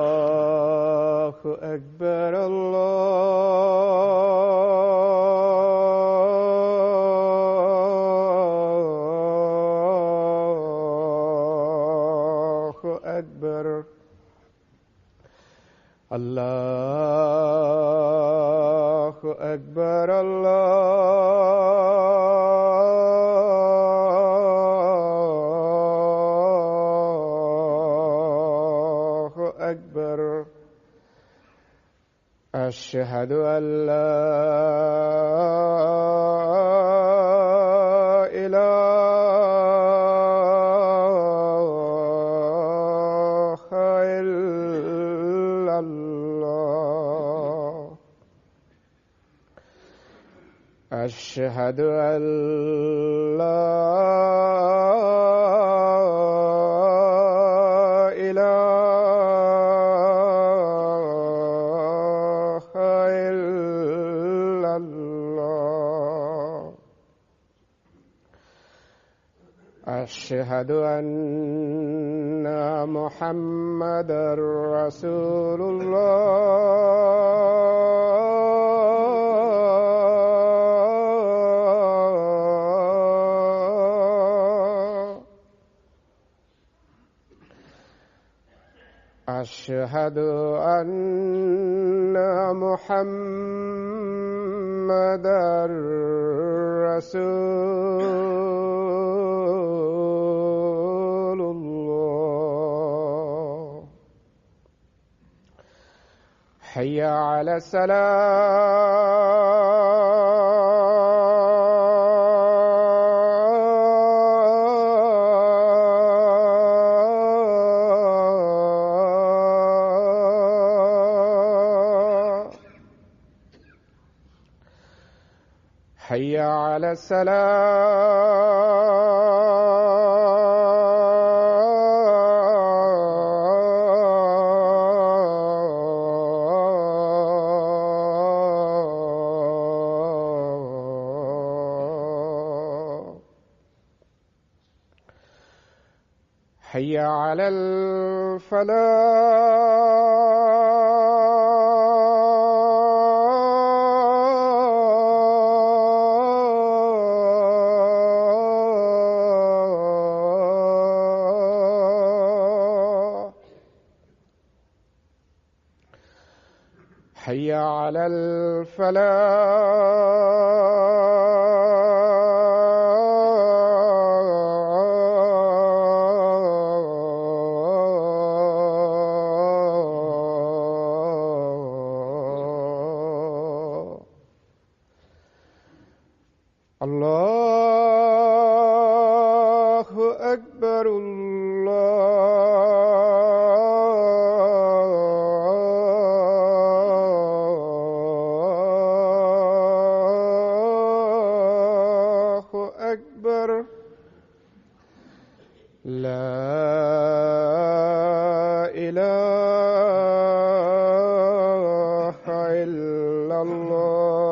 الله أكبر الله أكبر الله أكبر الله أكبر أشهد أن لا إله إلا الله أشهد أن لا إله إلا الله أشهد أن محمدًا رسول الله أشهد أن محمدًا رسول الله حي على الصلاة حي على الصلاة حي على الفلاح حي على الفلاح الله أكبر الله أكبر لا إله إلا الله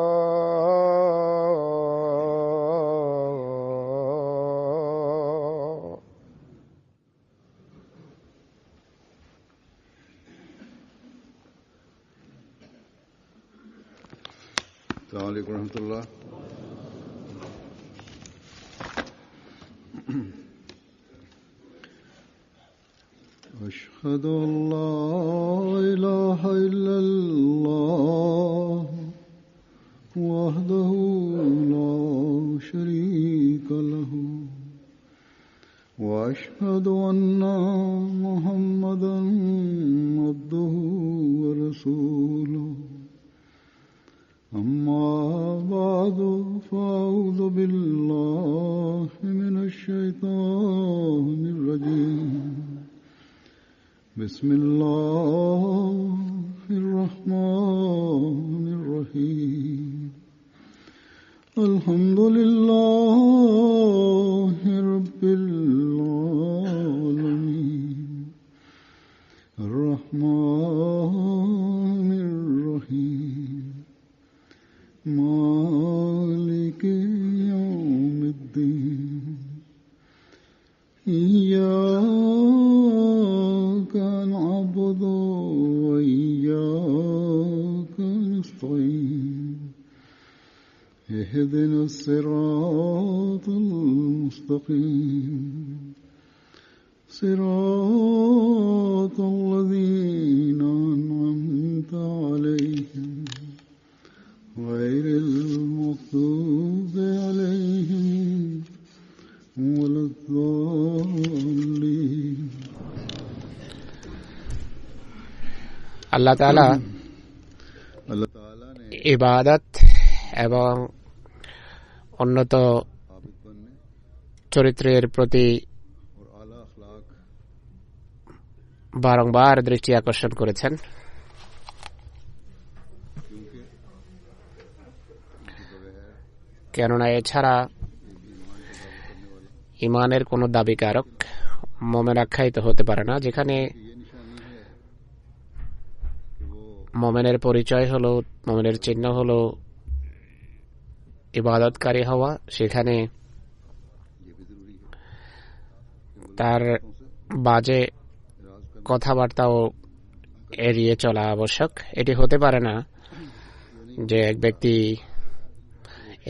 السلام عليكم ورحمة الله. أشهد أن لا إله إلا الله وحده لا شريك له وأشهد أن محمدًا عبده ورسوله أما بعد فأعوذ بالله من الشيطان الرجيم بسم الله الرحمن الرحيم الحمد لله رب العالمين الرحمن الرحيم مالك يوم الدين إياك اهدنا الصراط المستقيم صراط الذين أنعمت عليهم غير المغضوب عليهم ولا الضالين আল্লাহ তাআলা अल्लाह ताला ने ইবাদত এবং উন্নত आबिद बनने চরিত্রের প্রতি और आला अखलाक বারংবার দৃষ্টি আকর্ষণ করেছেন, क्योंकि उनके बगैर কেননা এছাড়া ইমানের কোনো দাবিকারক মোমেন আখ্যায়িত হতে পারে না। যেখানে ये निशानी है कि वो মোমেনের পরিচয় হলো, মোমেনের চিহ্ন হলো ইবাদতকারী হওয়া, সেখানে ये भी जरूरी है তার বাজে राज का কথাবার্তাও এড়িয়ে চলা আবশ্যক। এটি হতে পারে না যে এক ব্যক্তি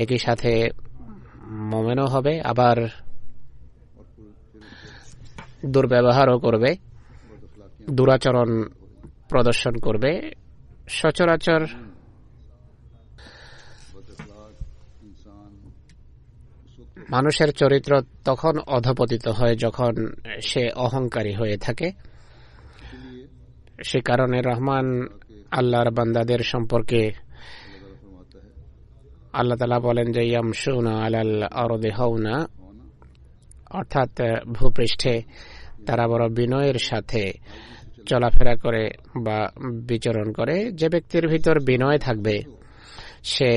একই সাথে মোমেনও হবে আবার দুর্ব্যবহারও করবে, দুরাচরণ প্রদর্শন করবে। সচরাচর बदअखलाक इंसान उस वक्त মানুষের চরিত্র তখন অধপতিত হয় যখন সে অহংকারী হয়ে থাকে। সে কারণে রহমান আল্লাহর বান্দাদের সম্পর্কে फरमाता है আল্লাহ তাআলা বলেন যে ইয়ামশুনা আলাল আরদি হাওনা, অর্থাৎ ভূপৃষ্ঠে তারা বড় বিনয়ের সাথে চলাফেরা করে বা বিচরণ করে। যে ব্যক্তির ভিতর বিনয় থাকবে সে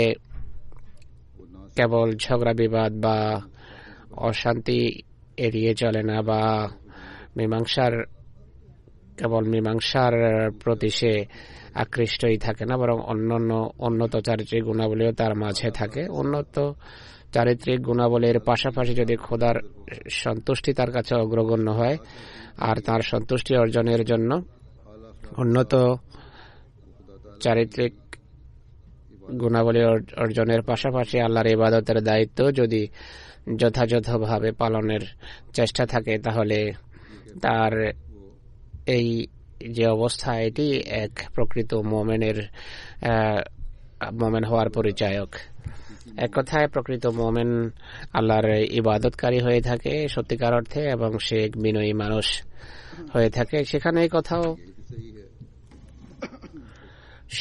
কেবল ঝগড়া বিবাদ বা অশান্তি এড়িয়ে চলে না, বা মীমাংসার প্রতি সে আকৃষ্টই থাকে না, বরং অন্যান্য উন্নত চারিত্রিক গুণাবলীও তার মাঝে থাকে। উন্নত চারিত্রিক গুণাবলীর পাশাপাশি যদি খোদার সন্তুষ্টি তার কাছে অগ্রগণ্য হয় আর তার সন্তুষ্টি অর্জনের জন্য উন্নত চারিত্রিক গুণাবলী অর্জনের পাশাপাশি আল্লাহর ইবাদতের দায়িত্ব যদি যথাযথভাবে পালনের চেষ্টা থাকে, তাহলে তার এই যে অবস্থা এটি এক প্রকৃত মোমেন হওয়ার পরিচায়ক। এক কথায় প্রকৃত মোমেন আল্লাহর ইবাদতকারী হয়ে থাকে সত্যিকার অর্থে, এবং সে এক বিনয়ী মানুষ হয়ে থাকে। সেখানে এই কথাও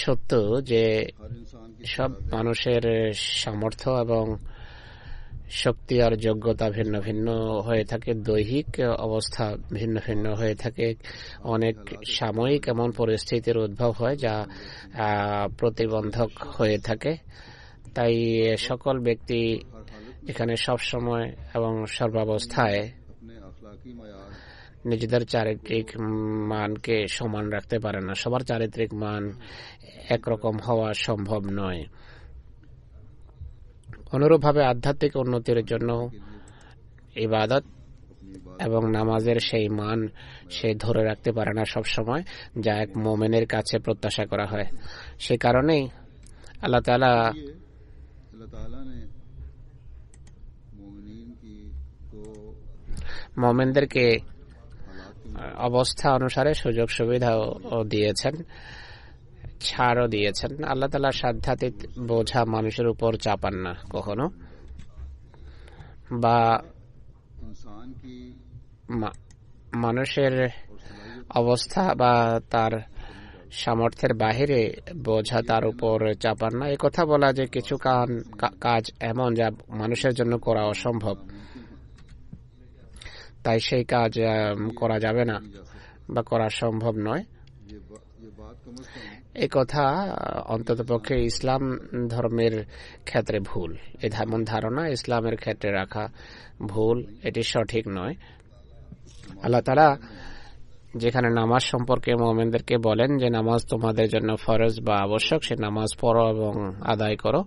সত্য যে हर इंसान की সব মানুষের সামর্থ্য এবং শক্তি আর যোগ্যতা ভিন্ন ভিন্ন হয়ে থাকে, দৈহিক অবস্থা ভিন্ন ভিন্ন হয়ে থাকে। অনেক সাময়িক এমন পরিস্থিতির উদ্ভব হয় যা প্রতিবন্ধক হয়ে থাকে। তাই সকল ব্যক্তি এখানে সব সময় এবং সর্বাবস্থায় अपने अखलाकी मयार নিজেদের চারিত্রিক মানকে সমান রাখতে পারে না। সবার চারিত্রিক মান একরকম হওয়া সম্ভব নয়। অনুরূপভাবে আধ্যাত্মিক উন্নতির জন্য ইবাদত এবং নামাজের সেই মান সে ধরে রাখতে পারে না সব সময়, যা এক মোমেনের কাছে প্রত্যাশা করা হয়। সে কারণেই আল্লাহ তাআলা अल्लाह ताला ने मोमिनीन की को মোমেনদেরকে অবস্থা অনুসারে সুযোগ সুবিধাও দিয়েছেন, ছাড়ও দিয়েছেন। আল্লাহ তাআলা সাধ্যাতীত বোঝা মানুষের উপর চাপান না কখনো, বা इंसान की মানুষের অবস্থা বা তার সামর্থ্যের বাহিরে বোঝা তার উপর চাপান না। কথা বলা যে কিছু কাজ এমন যা মানুষের জন্য করা অসম্ভব, তাই সেই কাজ করা যাবে না বা করা সম্ভব নয়, এই কথা অন্ততপক্ষে ইসলাম ধর্মের ক্ষেত্রে ভুল। এমন ধারণা ইসলামের ক্ষেত্রে রাখা ভুল, এটি সঠিক নয়। আল্লাহ তাআলা যেখানে নামাজ সম্পর্কে মুমিনদেরকে বলেন যে নামাজ তোমাদের জন্য ফরজ বা আবশ্যক, সে নামাজ পড়ো এবং আদায় করো,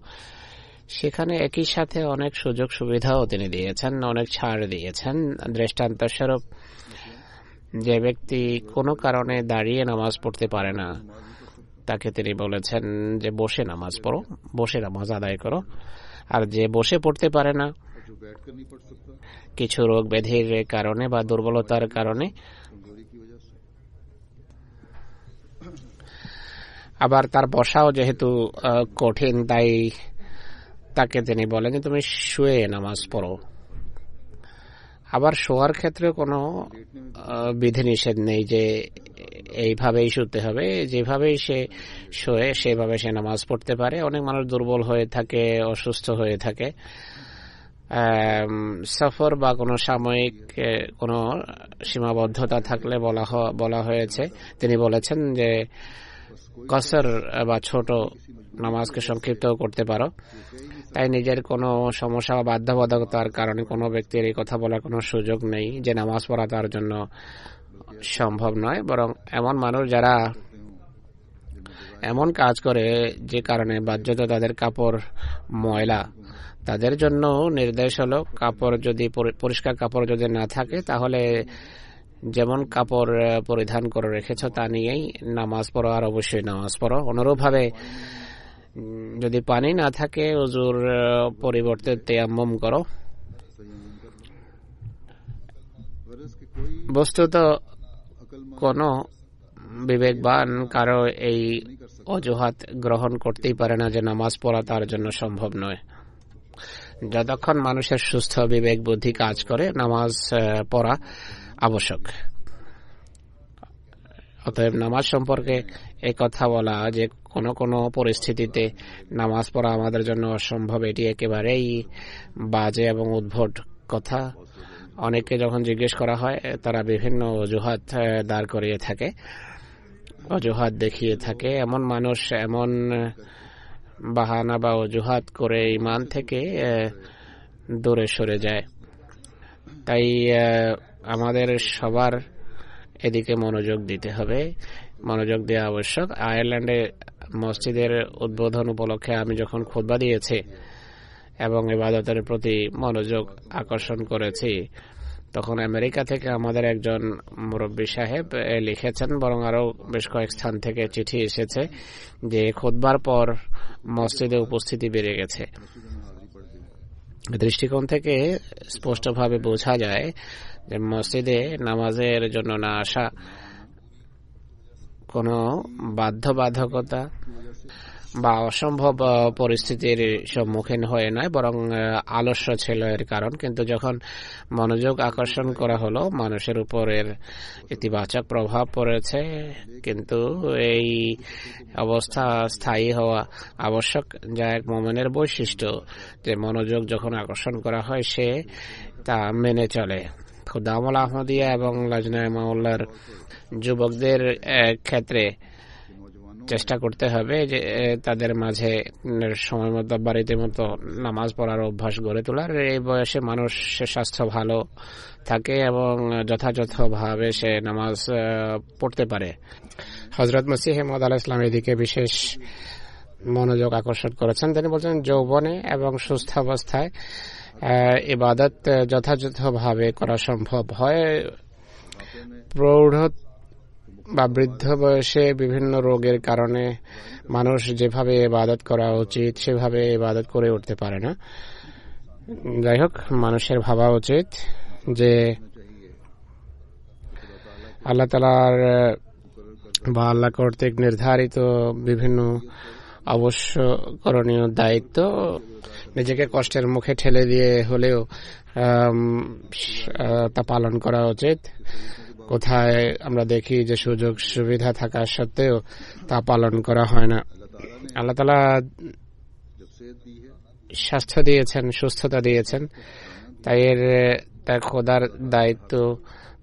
সেখানে একই সাথে অনেক সুযোগ সুবিধাও তিনি দিয়েছেন, অনেক ছাড় দিয়েছেন। দৃষ্টান্তস্বরূপ যে ব্যক্তি কোনো কারণে দাঁড়িয়ে নামাজ পড়তে পারে না, তাকে তিনি বলেছেন যে বসে নামাজ পড়ো, বসে নামাজ আদায় করো। আর যে বসে পড়তে পারে না और जो बैठ कर नहीं पढ़ सकता কিছু রোগ ব্যাধির কারণে বা দুর্বলতার কারণে, कमजोरी की वजह से, আবার তার বসাও যেহেতু কঠিন, তাই তাকে তিনি বলেন যে তুমি শুয়ে নামাজ পড়ো। আবার শোয়ার ক্ষেত্রে কোনো বিধিনিষেধ নেই যে এইভাবেই শুতে হবে, যেভাবেই সে শোয়ে সেভাবে সে নামাজ পড়তে পারে। অনেক মানুষ দুর্বল হয়ে থাকে, অসুস্থ হয়ে থাকে, সফর বা কোনো সাময়িক কোনো সীমাবদ্ধতা থাকলে বলা হয়েছে, তিনি বলেছেন যে কসর বা ছোট নামাজকে সংক্ষিপ্ত করতে পারো। তাই নিজের কোনো সমস্যা বা বাধ্যবাধকতার কারণে কোনো ব্যক্তির এই কথা বলার কোনো সুযোগ নেই যে নামাজ পড়া তার জন্য সম্ভব নয়। বরং এমন মানুষ যারা এমন কাজ করে যে কারণে বাহ্যত তাদের কাপড় ময়লা, তাদের জন্য নির্দেশ হলো কাপড় যদি পরিষ্কার কাপড় যদি না থাকে তাহলে যেমন কাপড় পরিধান করে রেখেছ তা নিয়েই নামাজ পড়ো, আর অবশ্যই নামাজ পড়ো। অনুরূপভাবে যদি পানি না থাকে ওযুর পরিবর্তে তায়াম্মুম করো। বস্তুত কোনো বিবেকবান কারো এই অজুহাত গ্রহণ করতেই পারে না যে নামাজ পড়া তার জন্য সম্ভব নয়। যতক্ষণ মানুষের সুস্থ বিবেক বুদ্ধি কাজ করে নামাজ পড়া আবশ্যক। অতএব নামাজ সম্পর্কে এই কথা বলা যে কোনো কোনো পরিস্থিতিতে নামাজ পড়া আমাদের জন্য অসম্ভব, এটি একেবারেই বাজে এবং উদ্ভট কথা। অনেকে যখন জিজ্ঞেস করা হয় তারা বিভিন্ন অজুহাত দাঁড় করিয়ে থাকে, অজুহাত দেখিয়ে থাকে। এমন মানুষ এমন বাহানা বা অজুহাত করে ঈমান থেকে দূরে সরে যায়। তাই আমাদের সবার এদিকে মনোযোগ দিতে হবে, মনোযোগ দেওয়া আবশ্যক। আয়ারল্যান্ডে মসজিদের উদ্বোধন উপলক্ষে আমি যখন খুতবা দিয়েছি এবং ইবাদতের প্রতি মনোযোগ আকর্ষণ করেছি, তখন আমেরিকা থেকে আমাদের একজন মুরব্বী সাহেব লিখেছেন, বরং আরো বেশ কয়েক স্থান থেকে চিঠি এসেছে যে খুতবার পর মসজিদে উপস্থিতি বেড়ে গেছে। দৃষ্টিকোণ থেকে স্পষ্টভাবে বোঝা যায় যে মসজিদে নামাজের জন্য না আসা কোনো বাধ্যবাধকতা বা অসম্ভব পরিস্থিতির সম্মুখীন হয়ে নয়, বরং আলস্য ছিল এর কারণ। কিন্তু যখন মনোযোগ আকর্ষণ করা হলো, মানুষের উপরের ইতিবাচক প্রভাব পড়েছে। কিন্তু এই অবস্থা স্থায়ী হওয়া আবশ্যক, যা এক মুমিনের বৈশিষ্ট্য, যে মনোযোগ যখন আকর্ষণ করা হয় সে তা মেনে চলে। খুদামুল আহমদিয়া এবং লাজনায়ে মাওলার যুবকদের ক্ষেত্রে চেষ্টা করতে হবে যে তাদের মাঝে সময় মতো বাড়িতে মতো নামাজ পড়ার অভ্যাস গড়ে তোলার। এই বয়সে মানুষের স্বাস্থ্য ভালো থাকে এবং যথাযথভাবে সে নামাজ পড়তে পারে। হযরত মসিহ মাউদ আলাইহিস সালাম এদিকে বিশেষ মনোযোগ আকর্ষণ করেছেন। তিনি বলছেন, যৌবনে এবং সুস্থ অবস্থায় ইবাদত যথাযথভাবে করা সম্ভব হয়। প্রৌঢ় বা বৃদ্ধ বয়সে বিভিন্ন রোগের কারণে মানুষ যেভাবে ইবাদত করা উচিত সেভাবে ইবাদত করে উঠতে পারে না। যাই হোক, মানুষের ভাবা উচিত যে আল্লাহ তাআলার বা আল্লাহ কর্তৃক নির্ধারিত বিভিন্ন অবশ্য করণীয় দায়িত্ব নিজেকে কষ্টের মুখে ঠেলে দিয়ে হলেও তা পালন করা উচিত। কোথায় আমরা দেখি যে সুযোগ সুবিধা থাকা সত্ত্বেও তা পালন করা হয় না। আল্লাহ তাআলা স্বাস্থ্য দিয়েছেন, সুস্থতা দিয়েছেন, তাই তার খোদার দায়িত্ব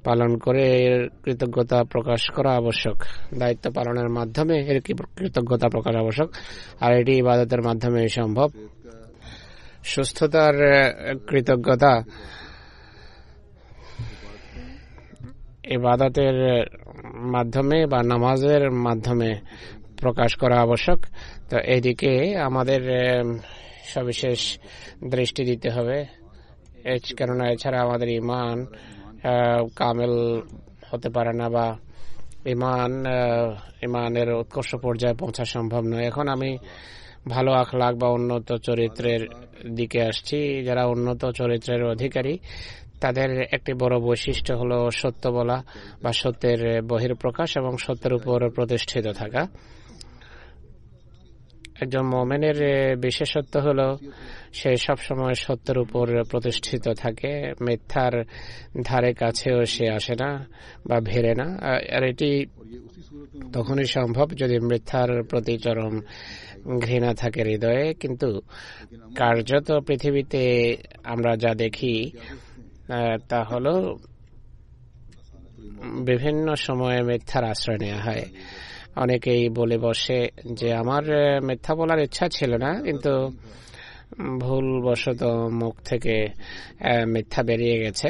পালন করে এর কৃতজ্ঞতা প্রকাশ করা আবশ্যক। দায়িত্ব পালনের মাধ্যমে এর কৃতজ্ঞতা প্রকাশ আবশ্যক, আর এটি ইবাদতের মাধ্যমে সম্ভব। সুস্থতার কৃতজ্ঞতা ইবাদতের মাধ্যমে বা নামাজের মাধ্যমে প্রকাশ করা আবশ্যক। তো এইদিকে আমাদের সবিশেষ দৃষ্টি দিতে হবে, কেননা এছাড়া আমাদের ঈমান কামেল হতে পারে না বা ঈমানের উৎকর্ষ পর্যায়ে পৌঁছা সম্ভব নয়। এখন আমি ভালো আখলাক বা উন্নত চরিত্রের দিকে আসছি। যারা উন্নত চরিত্রের অধিকারী তাদের একটি বড় বৈশিষ্ট্য হলো সত্য বলা বা সত্যের বহিঃপ্রকাশ এবং সত্যের উপর প্রতিষ্ঠিত থাকা। একজন মুমিনের বিশেষত্ব হলো সে সবসময় সত্যের উপর প্রতিষ্ঠিত থাকে, মিথ্যার ধারে কাছেও সে আসে না বা ভিড়ে না। আর এটি তখনই সম্ভব যদি মিথ্যার প্রতি চরম ঘৃণা থাকে হৃদয়ে। কিন্তু কার্যত পৃথিবীতে আমরা যা দেখি তা হলো বিভিন্ন সময়ে মিথ্যার আশ্রয় নেওয়া হয়। অনেকেই বলে বসে যে আমার মিথ্যা বলার ইচ্ছা ছিল না, কিন্তু ভুলবশত মুখ থেকে মিথ্যা বেরিয়ে গেছে।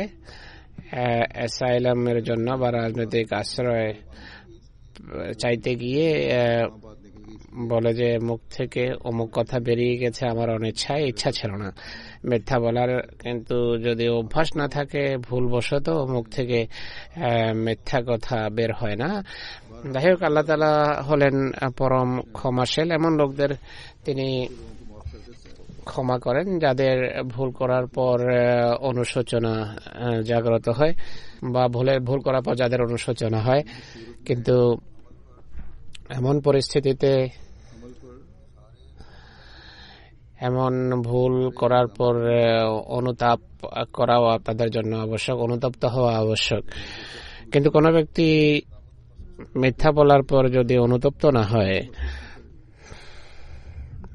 অ্যাসাইলামের জন্য বা রাজনৈতিক আশ্রয় চাইতে গিয়ে বলে যে মুখ থেকে অমুক কথা বেরিয়ে গেছে, আমার অনিচ্ছায়, ইচ্ছা ছিল না মিথ্যা বলার। কিন্তু যদি অভ্যাস না থাকে, ভুলবশত মুখ থেকে মিথ্যা কথা বের হয় না। যাই হোক, আল্লাহ তাআলা হলেন পরম ক্ষমাশীল। এমন লোকদের তিনি ক্ষমা করেন যাদের ভুল করার পর অনুশোচনা জাগ্রত হয় বা ভুল করার পর যাদের অনুশোচনা হয়। কিন্তু এমন পরিস্থিতিতে এমন ভুল করার পর অনুতাপ করাও তাদের জন্য আবশ্যক, অনুতপ্ত হওয়া আবশ্যক। কিন্তু কোনো ব্যক্তি মিথ্যা বলার পর যদি অনুতপ্ত না হয়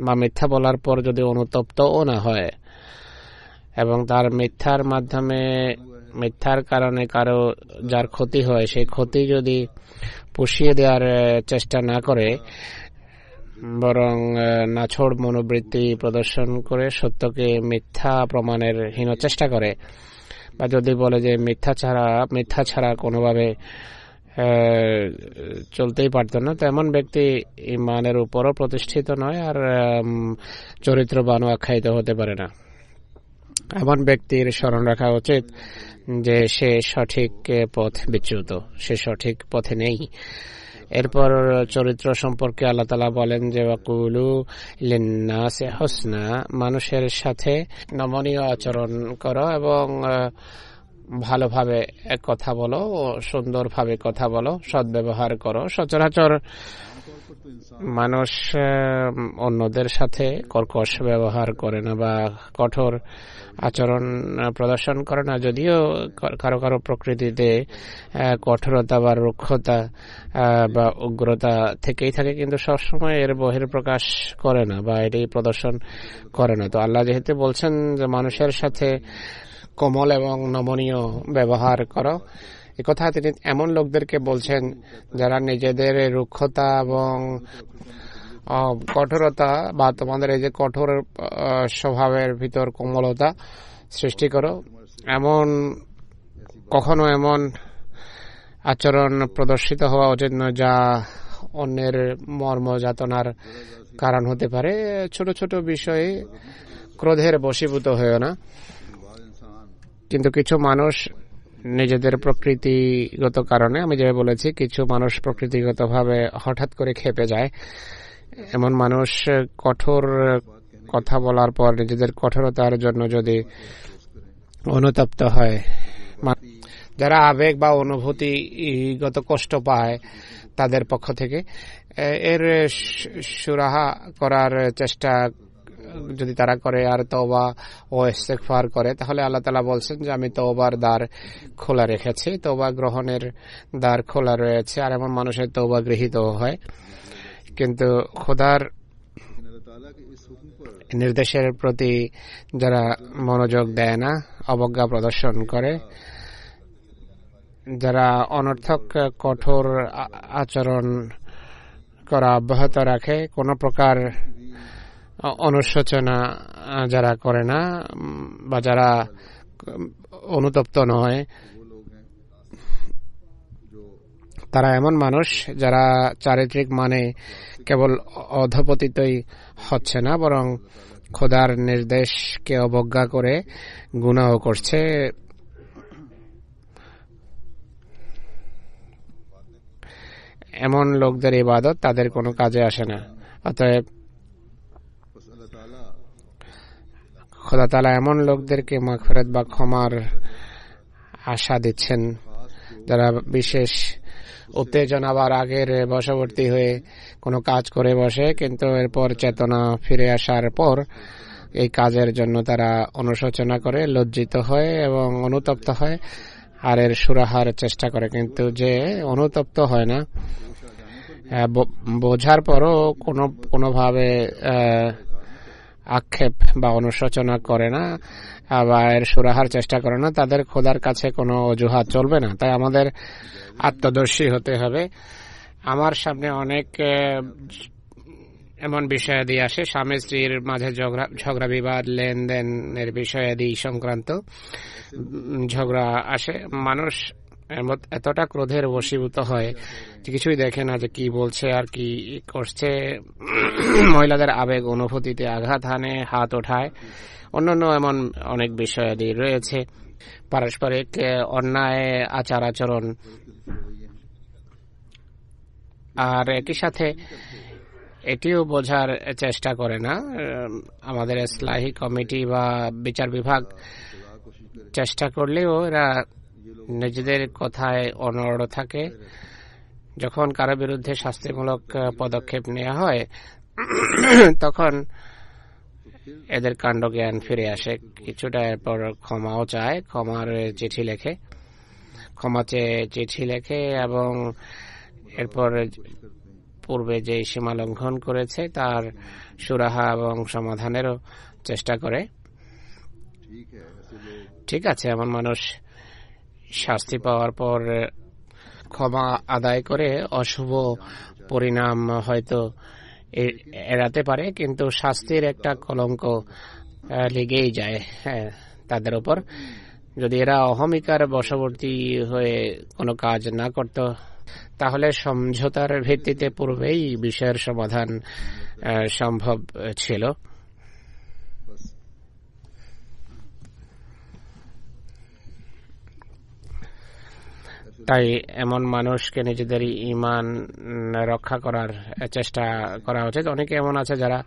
বা মিথ্যা বলার পর যদি অনুতপ্তও না হয় এবং তার মিথ্যার কারণে কারো যার ক্ষতি হয়, সেই ক্ষতি যদি পুষিয়ে দেওয়ার চেষ্টা না করে, বরং নাছোড় মনোবৃত্তি প্রদর্শন করে সত্যকে মিথ্যা প্রমাণের হীন চেষ্টা করে, বা যদি বলে যে মিথ্যা ছাড়া কোনোভাবে চলতেই পারত না, তো এমন ব্যক্তি ইমানের উপরও প্রতিষ্ঠিত নয় আর চরিত্রবানও আখ্যায়িত হতে পারে না। এমন ব্যক্তির স্মরণ রাখা উচিত যে সে সঠিক পথ বিচ্যুত, সে সঠিক পথে নেই। এরপর চরিত্র সম্পর্কে আল্লাহ তাআলা বলেন যে ওয়াকুলু লিন্নাসি হুসনা, মানুষের সাথে নমনীয় আচরণ করো এবং ভালোভাবে কথা বলো, সুন্দরভাবে কথা বলো, সদ্ব্যবহার করো। সচরাচর মানুষ অন্যদের সাথে কর্কশ ব্যবহার করে না বা কঠোর আচরণ প্রদর্শন করে না, যদিও কারো কারো প্রকৃতিতে কঠোরতা বা রুক্ষতা বা উগ্রতা থেকেই থাকে, কিন্তু সবসময় এর বহিঃপ্রকাশ করে না বা এটি প্রদর্শন করে না। তো আল্লাহ যেহেতু বলছেন যে মানুষের সাথে কোমল এবং নমনীয় ব্যবহার করো, একথা তিনি এমন লোকদেরকে বলছেন যারা নিজেদের রুক্ষতা এবং কঠোরতা বা তোমাদের এই যে কঠোর স্বভাবের ভিতর কোমলতা সৃষ্টি করো, কখনো এমন আচরণ প্রদর্শিত হওয়া উচিত নয় যা অন্যের মর্মযাতনার কারণ হতে পারে। ছোট ছোট বিষয়ে ক্রোধের বশীভূত হয়েও না। কিন্তু কিছু মানুষ নিজেদের প্রকৃতিগত কারণে, আমি যেভাবে বলেছি, কিছু মানুষ প্রকৃতিগতভাবে হঠাৎ করে ক্ষেপে যায়। এমন মানুষ কঠোর কথা বলার পর নিজেদের কঠোরতার জন্য যদি অনুতপ্ত হয়, যারা আবেগ বা অনুভূতিগত কষ্ট পায় তাদের পক্ষ থেকে, এর সুরাহা করার চেষ্টা যদি তারা করে আর তওবা ও ইস্তেগফার করে, তাহলে আল্লাহ তাআলা বলছেন যে আমি তওবার দ্বার খোলা রেখেছি, তওবা গ্রহণের দ্বার খোলা রয়েছে, আর এমন মানুষের তওবা গৃহীত হয়। কিন্তু খোদার নির্দেশের প্রতি যারা মনোযোগ দেয় না, অবজ্ঞা প্রদর্শন করে, যারা অনর্থক কঠোর আচরণ করা অব্যাহত রাখে, কোনো প্রকার অনুশোচনা যারা করে না বা যারা অনুতপ্ত নয়, তারা এমন মানুষ যারা চারিত্রিক মানে কেবল অধপতিতই হচ্ছে না, বরং খোদার নির্দেশকে অবজ্ঞা করে গুনাহ করছে। এমন লোকদের ইবাদত তাদের কোনো কাজে আসে না। অতএব খোদা তাআলা এমন লোকদেরকে মাগফিরাত বা ক্ষমার আশা দিচ্ছেন যারা বিশেষ উত্তেজনা বা রাগের বশবর্তী হয়ে কোনো কাজ করে বসে, কিন্তু এরপর চেতনা ফিরে আসার পর এই কাজের জন্য তারা অনুশোচনা করে, লজ্জিত হয় এবং অনুতপ্ত হয় আর এর সুরাহার চেষ্টা করে। কিন্তু যে অনুতপ্ত হয় না, বোঝার পরও কোনোভাবে আক্ষেপ বা অনুশোচনা করে না বা এর সুরাহার চেষ্টা করে না, তাদের খোদার কাছে কোনো অজুহাত চলবে না। তাই আমাদের আত্মদর্শী হতে হবে। আমার সামনে অনেক এমন বিষয়াদি আসে, স্বামী স্ত্রীর মাঝে ঝগড়া বিবাদ, লেনদেনের বিষয়াদি সংক্রান্ত ঝগড়া আসে। মানুষ এতটা ক্রোধের বশীভূত হয় যে কিছুই দেখে না যে কি বলছে আর কি করছে। মহিলাদের আবেগ অনুভূতিতে আঘাত হানে, হাত ওঠায়, অন্যান্য এমন অনেক বিষয়াদি রয়েছে। পারস্পরিক অন্যায় আচার আচরণ, আর একই সাথে এটিও বোঝার চেষ্টা করে না আমাদের ইসলাহি কমিটি বা বিচার বিভাগ চেষ্টা করলেও এরা নিজেদের কথায় অনড় থাকে। যখন কারো বিরুদ্ধে শাস্তিমূলক পদক্ষেপ নেওয়া হয় তখন এদের কাণ্ডজ্ঞান ফিরে আসে কিছুটা। এরপর ক্ষমাও চায়, ক্ষমার চিঠি লেখে, ক্ষমা চেয়ে চিঠি লেখে এবং এরপর পূর্বে যে সীমা লঙ্ঘন করেছে তার সুরাহা এবং সমাধানেরও চেষ্টা করে। ঠিক আছে, এমন মানুষ শাস্তি পাওয়ার পর ক্ষমা আদায় করে অশুভ পরিণাম হয়তো এড়াতে পারে, কিন্তু শাস্তির একটা কলঙ্ক লেগেই যায় তাদের উপর। যদি এরা অহমিকার বশবর্তী হয়ে কোনো কাজ না করত তাহলে সমঝোতার ভিত্তিতে পূর্বেই বিষয়ের সমাধান সম্ভব ছিল। তাই এমন মানুষকে নিজেদের ঈমান রক্ষা করার চেষ্টা করা উচিত। অনেকে এমন আছে যারা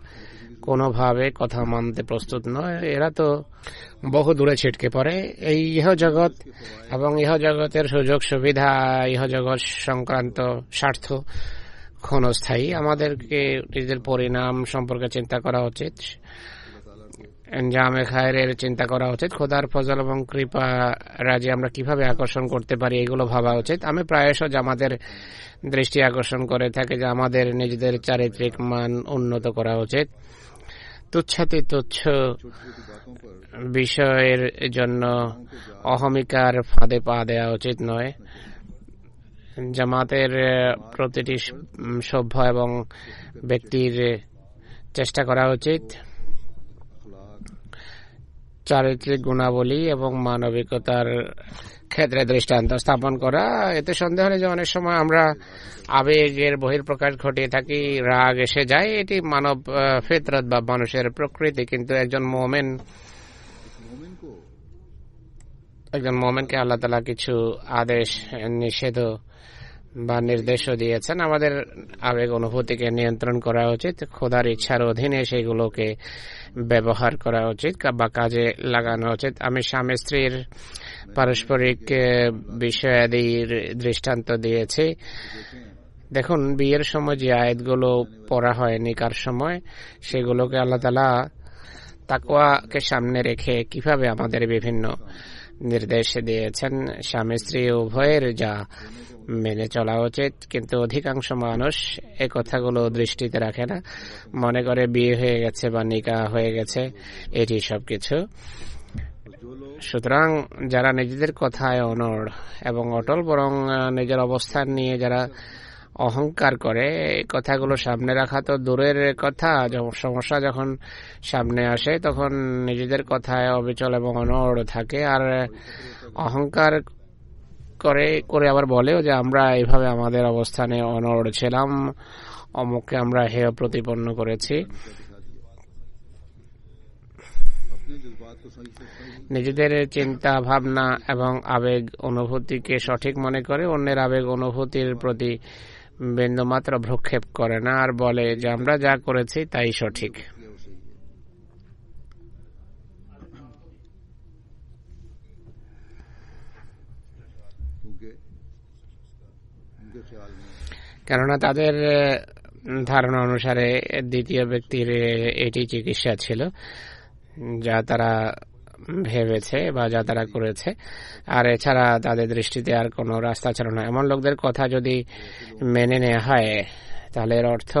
কোনোভাবে কথা মানতে প্রস্তুত নয়, এরা তো বহু দূরে ছিটকে পড়ে। এই ইহজগৎ এবং ইহজগতের সুযোগ সুবিধা, ইহজগৎ সংক্রান্ত স্বার্থ ক্ষণস্থায়ী। আমাদেরকে নিজেদের পরিণাম সম্পর্কে চিন্তা করা উচিত, জামে খায়ের চিন্তা করা উচিত, খোদার ফজল এবং কৃপা রাজি আমরা কিভাবে আকর্ষণ করতে পারি এগুলো ভাবা উচিত। আমি প্রায়শ আমাদের দৃষ্টি আকর্ষণ করে থাকি যে আমাদের নিজেদের চারিত্রিক মান উন্নত করা উচিত। তুচ্ছাতি তুচ্ছ বিষয়ের জন্য অহমিকার ফাঁদে পা দেওয়া উচিত নয়। জামাতের প্রতিটি সভ্য এবং ব্যক্তির চেষ্টা করা উচিত চারিত্রিক গুণাবলী এবং মানবিকতার ক্ষেত্রে দৃষ্টান্ত স্থাপন করা। এতে সন্দেহ নেই যে অনেক সময় আমরা আবেগের বহিঃপ্রকাশ ঘটিয়ে থাকি, রাগ এসে যায়, এটি মানব ফিতরত বা মানুষের প্রকৃতি। কিন্তু একজন মোমেনকে আল্লাহ তাআলা কিছু আদেশ নিষেধ বা নির্দেশও দিয়েছেন। আমাদের আবেগ অনুভূতিকে নিয়ন্ত্রণ করা উচিত, খোদার ইচ্ছার অধীনে সেগুলোকে ব্যবহার করা উচিত বা কাজে লাগানো উচিত। আমি স্বামী স্ত্রীর পারস্পরিক বিষয়াদির দৃষ্টান্ত দিয়েছি। দেখুন, বিয়ের সময় যে আয়াতগুলো পড়া হয় নিকার সময়, সেগুলোকে আল্লাহ তাআলা তাকওয়াকে সামনে রেখে কিভাবে আমাদের বিভিন্ন নির্দেশ দিয়েছেন। স্বামী স্ত্রী উভয়ের যা মেনে চলা উচিত, কিন্তু অধিকাংশ মানুষ এই কথাগুলো দৃষ্টিতে রাখে না, মনে করে বিয়ে হয়ে গেছে বা নিকাহ হয়ে গেছে এটি সবকিছু। সুতরাং যারা নিজেদের কথায় অনড় এবং অটল, বরং নিজের অবস্থান নিয়ে যারা অহংকার করে, এই কথাগুলো সামনে রাখা তো দূরের কথা, সমস্যা যখন সামনে আসে তখন নিজেদের কথায় অবিচল এবং অনড় থাকে আর অহংকার করে আবার বলেও যে আমরা এইভাবে আমাদের অবস্থানে অনড় ছিলাম, অমুককে আমরা হেয় প্রতিপন্ন করেছি। নিজেদের চিন্তা ভাবনা এবং আবেগ অনুভূতিকে সঠিক মনে করে অন্যের আবেগ অনুভূতির প্রতি বিন্দুমাত্র ভ্রুক্ষেপ করে না আর বলে যে আমরা যা করেছি তাই সঠিক। কেননা তাদের ধারণা অনুসারে দ্বিতীয় ব্যক্তির এটি চিকিৎসা ছিল, যা তারা ভেবেছে বা যা তারা করেছে, আর এছাড়া তাদের দৃষ্টিতে আর কোনো রাস্তা ছিল না। এমন লোকদের কথা যদি মেনে নেওয়া হয় তাহলে এর অর্থ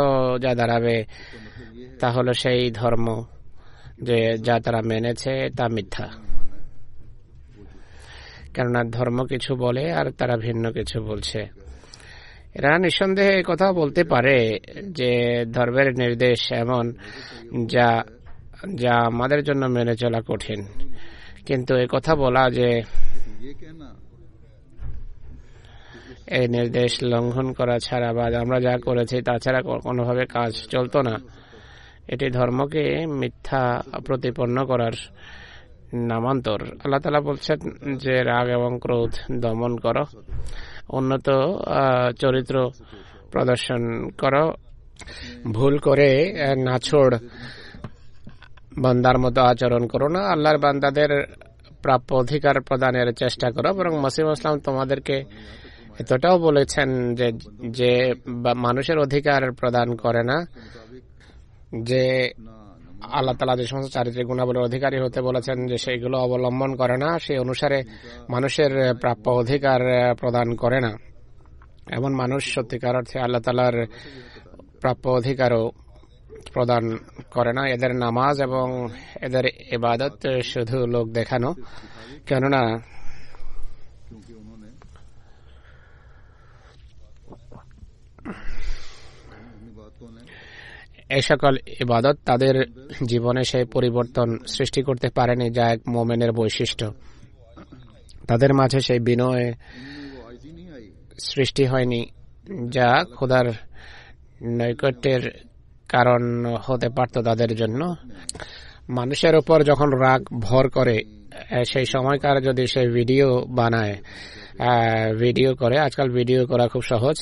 যা দাঁড়াবে তা হলো সেই ধর্ম যে যা তারা মেনেছে তা মিথ্যা। কেননা ধর্ম কিছু বলে আর তারা ভিন্ন কিছু বলছে। এরা নিঃসন্দেহে কথা বলতে পারে যে ধর্মের নির্দেশ এমন যা যা আমাদের জন্য মেনে চলা কঠিন, কিন্তু এই কথা বলা যে এই নির্দেশ লঙ্ঘন করা ছাড়া বা আমরা যা করেছি তাছাড়া কোনোভাবে কাজ চলতো না, এটি ধর্মকে মিথ্যা প্রতিপন্ন করার নামান্তর। আল্লাহ তাআলা বলছেন যে রাগ এবং ক্রোধ দমন করো, উন্নত চরিত্র প্রদর্শন করো, ভুল করে নাছোড় বান্দার মতো আচরণ করো না, আল্লাহর বান্দাদের প্রাপ্য অধিকার প্রদানের চেষ্টা করো। বরং মসিহ ইসলাম তোমাদেরকে এতটাও বলেছেন যে যে মানুষের অধিকার প্রদান করে না, যে আল্লাহ তাআলা যে সমস্ত চারিত্রিক গুণাবলীর অধিকারী হতে বলেছেন যে সেইগুলো অবলম্বন করে না, সেই অনুসারে মানুষের প্রাপ্য অধিকার প্রদান করে না, এমন মানুষ সত্যিকার অর্থে আল্লাহ তাআলার প্রাপ্য অধিকারও প্রদান করে না। এদের নামাজ এবং এদের ইবাদত শুধু লোক দেখানো, কেননা এই সকল ইবাদত তাদের জীবনে সেই পরিবর্তন সৃষ্টি করতে পারেনি যা এক মুমিনের বৈশিষ্ট্য। তাদের মাঝে সেই বিনয় সৃষ্টি হয়নি যা খোদার নৈকট্যের কারণ হতে পারত তাদের জন্য। মানুষের উপর যখন রাগ ভর করে সেই সময়কার যদি সে ভিডিও বানায়, ভিডিও করে, আজকাল ভিডিও করা খুব সহজ,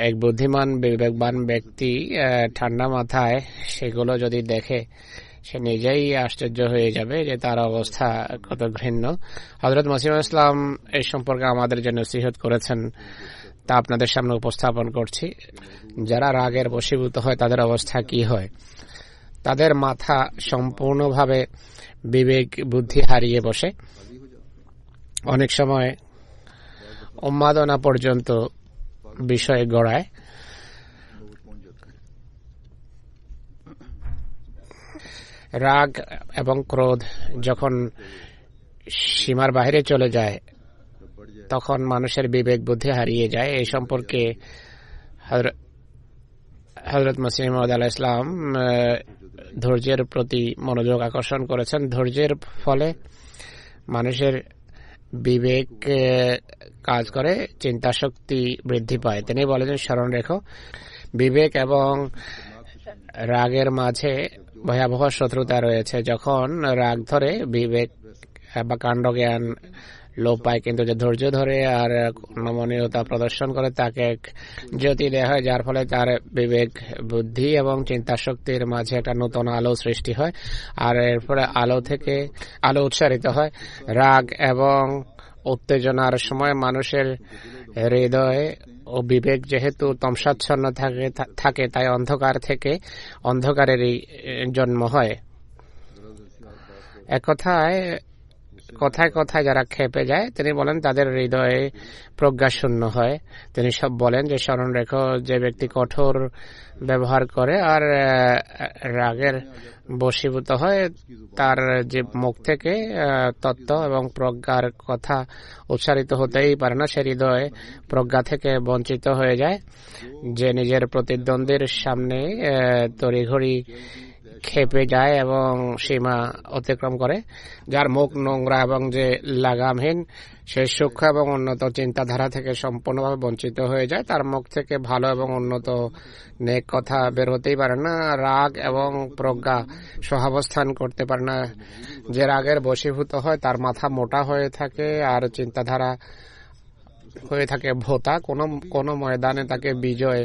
এক বুদ্ধিমান বিবেকবান ব্যক্তি ঠান্ডা মাথায় সেগুলো যদি দেখে সে নিজেই আশ্চর্য হয়ে যাবে যে তার অবস্থা কত ঘৃণ্য। হযরত মসিহ ইসলাম এই সম্পর্কে আমাদের যে নসিহত করেছেন তা আপনাদের সামনে উপস্থাপন করছি। যারা রাগের বশীভূত হয় তাদের অবস্থা কি হয়? তাদের মাথা সম্পূর্ণভাবে বিবেক বুদ্ধি হারিয়ে বসে, অনেক সময় উন্মাদনা পর্যন্ত বিষয়ে গড়ায়। রাগ এবং ক্রোধ যখন সীমার বাইরে চলে যায় তখন মানুষের বিবেক বুদ্ধি হারিয়ে যায়। এই সম্পর্কে হযরত মসিহ মাউদ আলাইহিস সালাম ধৈর্যের প্রতি মনোযোগ আকর্ষণ করেছেন। ধৈর্যের ফলে মানুষের বিবেক কাজ করে, চিন্তা শক্তি বৃদ্ধি পায়। তিনি বলেছেন, স্মরণ রেখো, বিবেক এবং রাগের মাঝে ভয়াবহ শত্রুতা রয়েছে। যখন রাগ ধরে বিবেক বা কাণ্ডজ্ঞান লোপ পায়, কিন্তু যে ধৈর্য ধরে আর নমনীয়তা প্রদর্শন করে তাকে এক জ্যোতি দেয়া হয়, যার ফলে তার বিবেক বুদ্ধি এবং চিন্তা শক্তির মাঝে একটা নতুন আলো সৃষ্টি হয়, আর এরপরে আলো থেকে আলো উচ্চারিত হয়। রাগ এবং উত্তেজনার সময় মানুষের হৃদয় ও বিবেক যেহেতু তমসাচ্ছন্ন থাকে তাই অন্ধকার থেকে অন্ধকারেরই জন্ম হয়। এক কথায় কথায় কথায় যারা খেপে যায়, তিনি বলেন তাদের হৃদয়ে প্রজ্ঞা শূন্য হয়। তিনি সব বলেন যে স্মরণ রেখো, যে ব্যক্তি কঠোর ব্যবহার করে আর রাগের বশীভূত হয় তার যে মুখ থেকে তত্ত্ব এবং প্রজ্ঞার কথা উচ্চারিত হতেই পারে না, সে হৃদয়ে প্রজ্ঞা থেকে বঞ্চিত হয়ে যায়। যে নিজের প্রতিদ্বন্দ্বীর সামনে তড়িঘড়ি খেপে যায় এবং সীমা অতিক্রম করে, যার মুখ নোংরা এবং যে লাগামহীন, সে সূক্ষ্ম এবং উন্নত চিন্তাধারা থেকে সম্পূর্ণভাবে বঞ্চিত হয়ে যায়। তার মুখ থেকে ভালো এবং উন্নত নেক কথা বের হতেই পারে না। রাগ এবং প্রজ্ঞা সহাবস্থান করতে পারে না। যে রাগের বশীভূত হয় তার মাথা মোটা হয়ে থাকে আর চিন্তাধারা হয়ে থাকে ভোতা। কোনো ময়দানে তাকে বিজয়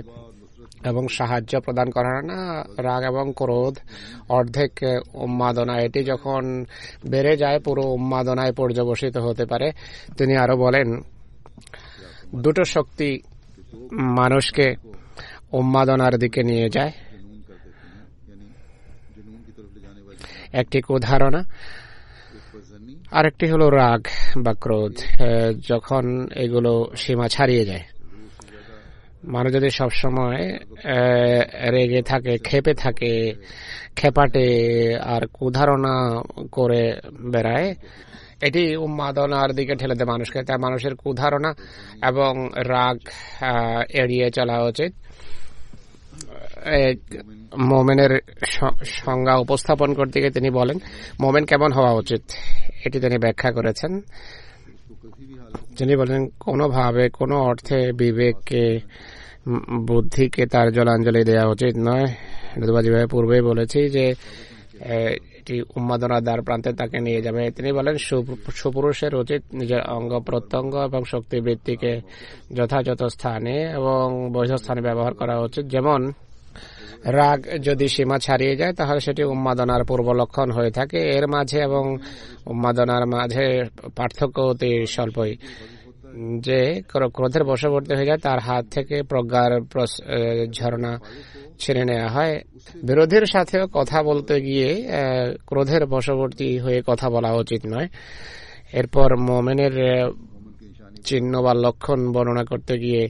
এবং সাহায্য প্রদান করে না। রাগ এবং ক্রোধ অর্ধেক উন্মাদনা, এটি যখন বেড়ে যায় পুরো উন্মাদনায় পর্যবসিত হতে পারে। তিনি আরো বলেন, দুটো শক্তি মানুষকে উন্মাদনার দিকে নিয়ে যায়। जुनून कर देते हैं, यानी जुनून की तरफ ले जाने वाली একটি কুধারণা, एक फजनी আরেকটি হলো রাগ বা ক্রোধ। যখন এগুলো সীমা ছাড়িয়ে যায়, মানুষ যদি সবসময় রেগে থাকে, ক্ষেপে থাকে, ক্ষেপাটে আর কুধারণা করে বেড়ায়, এটি উন্মাদনার দিকে ঠেলে দেয় মানুষকে। তাই মানুষের কুধারণা এবং রাগ এড়িয়ে চলা উচিত। মোমেনের সংজ্ঞা উপস্থাপন করতে গিয়ে তিনি বলেন মোমেন কেমন হওয়া উচিত, এটি তিনি ব্যাখ্যা করেছেন। তিনি বলেন কোনোভাবে কোনো অর্থে বিবেককে, বুদ্ধিকে তার জলাঞ্জলি দেওয়া উচিত নয়। যেভাবে পূর্বেই বলেছি যে এটি উন্মাদনার দ্বার প্রান্তে তাকে নিয়ে যাবে। তিনি বলেন সুপুরুষের উচিত নিজের অঙ্গ প্রত্যঙ্গ এবং শক্তিবৃত্তিকে যথাযথ স্থানে এবং বৈধ স্থানে ব্যবহার করা উচিত। যেমন রাগ যদি সীমা ছাড়িয়ে যায় তাহলে সেটি উন্মাদনার পূর্ব লক্ষণ হয়ে থাকে। এর মাঝে এবং উন্মাদনার মাঝে পার্থক্য অতি স্বল্পই। যে ক্রোধের বশবর্তী হয়ে যায় তার হাত থেকে প্রজ্ঞার ঝর্ণা ছিনে নেওয়া হয়। বিরোধীর সাথেও কথা বলতে গিয়ে ক্রোধের বশবর্তী হয়ে কথা বলা উচিত নয়। এরপর মোমেনের চিহ্ন বা লক্ষণ বর্ণনা করতে গিয়ে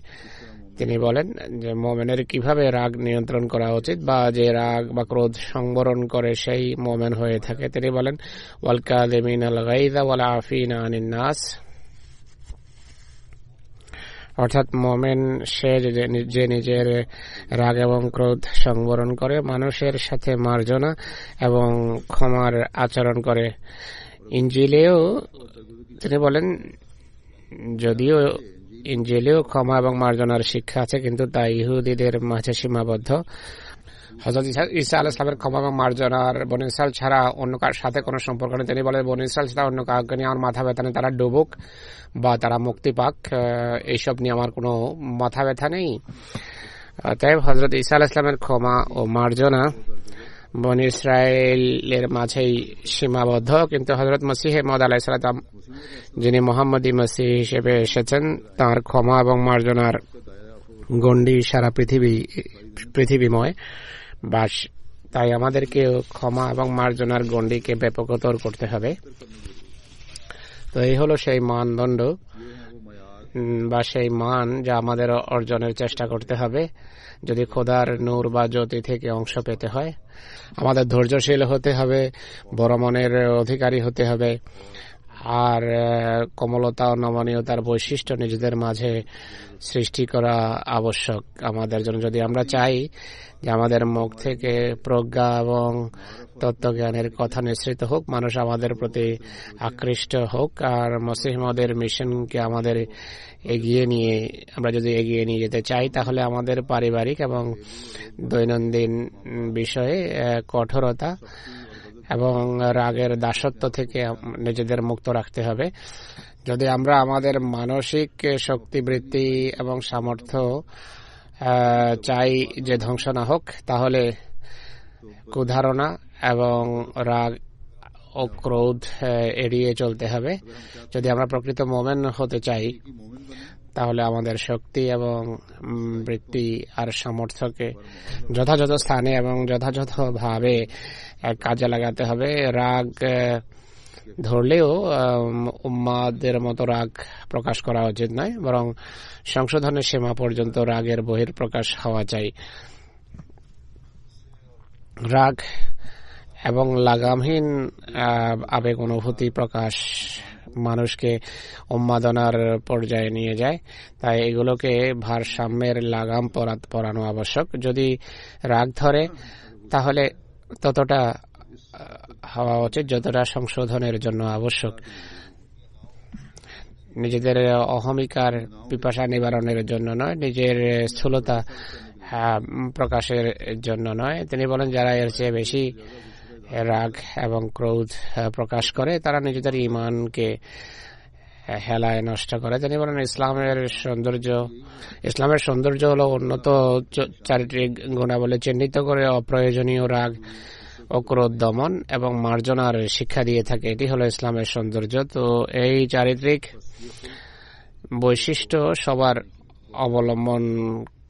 তিনি বলেন যে মোমেনের কিভাবে রাগ নিয়ন্ত্রণ করা উচিত বা যে রাগ বা ক্রোধ সংবরণ করে সেই মোমেন হয়ে থাকে। তিনি বলেন ওয়াল কাযিমিনাল গায়যা ওয়াল আফিনা আনিন নাস, অর্থাৎ মোমেন সে যে নিজের রাগ এবং ক্রোধ সংবরণ করে, মানুষের সাথে মার্জনা এবং ক্ষমার আচরণ করে। ইনজিলেও তিনি বলেন যদিও ইনজিলেও ক্ষমা এবং মার্জনার শিক্ষা আছে, কিন্তু তা ইহুদিদের মাঝে সীমাবদ্ধ। হযরত ঈসা আলাইহিস সালামের ক্ষমা এবং মার্জনার বনী ইসরাইল ছাড়া অন্য কার সাথে কোনো সম্পর্ক নেই। তিনি বলেন বনী ইসরাইল ছাড়া অন্য কাউকে নিয়ে আমার মাথা ব্যথা নেই, তারা ডুবুক বা তারা মুক্তি পাক, এইসব নিয়ে আমার কোনো মাথা ব্যথা নেই। তাই হযরত ঈসা আলাইহিস সালামের ক্ষমা ও মার্জনা বনী ইসরায়েলের মাঝেই সীমাবদ্ধ, কিন্তু হযরত মসিহ মাউদ আলাইহিস সালাম যিনি মুহাম্মদী মসিহ হিসেবে এসেছেন, তার ক্ষমা এবং মার্জনার গণ্ডি সারা পৃথিবীময় বাস। তাই আমাদেরকে ক্ষমা এবং মার্জনার গণ্ডিকে ব্যাপকতর করতে হবে। তো এই হলো সেই মানদণ্ড বা সেই মান যা আমাদের অর্জনের চেষ্টা করতে হবে যদি খোদার নূর বা জ্যোতি থেকে অংশ পেতে হয়। আমাদের ধৈর্যশীল হতে হবে, বড় মনের অধিকারী হতে হবে, আর কোমলতা ও নমনীয়তার বৈশিষ্ট্য নিজেদের মাঝে সৃষ্টি করা আবশ্যক আমাদের জন্য। যদি আমরা চাই যে আমাদের মুখ থেকে প্রজ্ঞা এবং তত্ত্বজ্ঞানের কথা নিঃসৃত হোক, মানুষ আমাদের প্রতি আকৃষ্ট হোক, আর মসিহ মাউদের মিশনকে আমাদের আমরা যদি এগিয়ে নিয়ে যেতে চাই, তাহলে আমাদের পারিবারিক এবং দৈনন্দিন বিষয়ে কঠোরতা এবং রাগের দাসত্ব থেকে নিজেদের মুক্ত রাখতে হবে। যদি আমরা আমাদের মানসিক শক্তিবৃত্তি এবং সামর্থ্য চাই যে ধ্বংস না হোক, তাহলে কুধারণা এবং রাগ ও ক্রোধ এড়িয়ে চলতে হবে। যদি আমরা প্রকৃত মোমেন হতে চাই, তাহলে আমাদের শক্তি এবং বৃত্তি আর সামর্থ্যকে যথাযথ স্থানে এবং যথাযথভাবে কাজে লাগাতে হবে। রাগ ধরলেও উম্মাদের মতো রাগ প্রকাশ করা উচিত নয়, বরং সংশোধনের সীমা পর্যন্ত রাগের বহিঃপ্রকাশ হওয়া চাই। রাগ এবং লাগামহীন আবেগ অনুভূতি প্রকাশ মানুষকে উন্মাদনার পর্যায়ে নিয়ে যায়। তাই এগুলোকে ভারসাম্যের লাগাম পরানো আবশ্যক। যদি রাগ ধরে তাহলে ততটা হওয়া উচিত যতটা সংশোধনের জন্য আবশ্যক। নিজেদের অহমিকার পিপাসা নিবারণের জন্য নয়, নিজের স্থূলতা প্রকাশের জন্য নয়। তিনি বলেন যারা এর চেয়ে বেশি রাগ এবং ক্রোধ প্রকাশ করে তারা নিজেদের ঈমানকে হেলায় নষ্ট করে। তিনি বলেন ইসলামের সৌন্দর্য হলো উন্নত চারিত্রিক গুণাবলী চিহ্নিত করে অপ্রয়োজনীয় রাগ ও ক্রোধ দমন এবং মার্জনার শিক্ষা দিয়ে থাকে। এটি হলো ইসলামের সৌন্দর্য। তো এই চারিত্রিক বৈশিষ্ট্য সবার অবলম্বন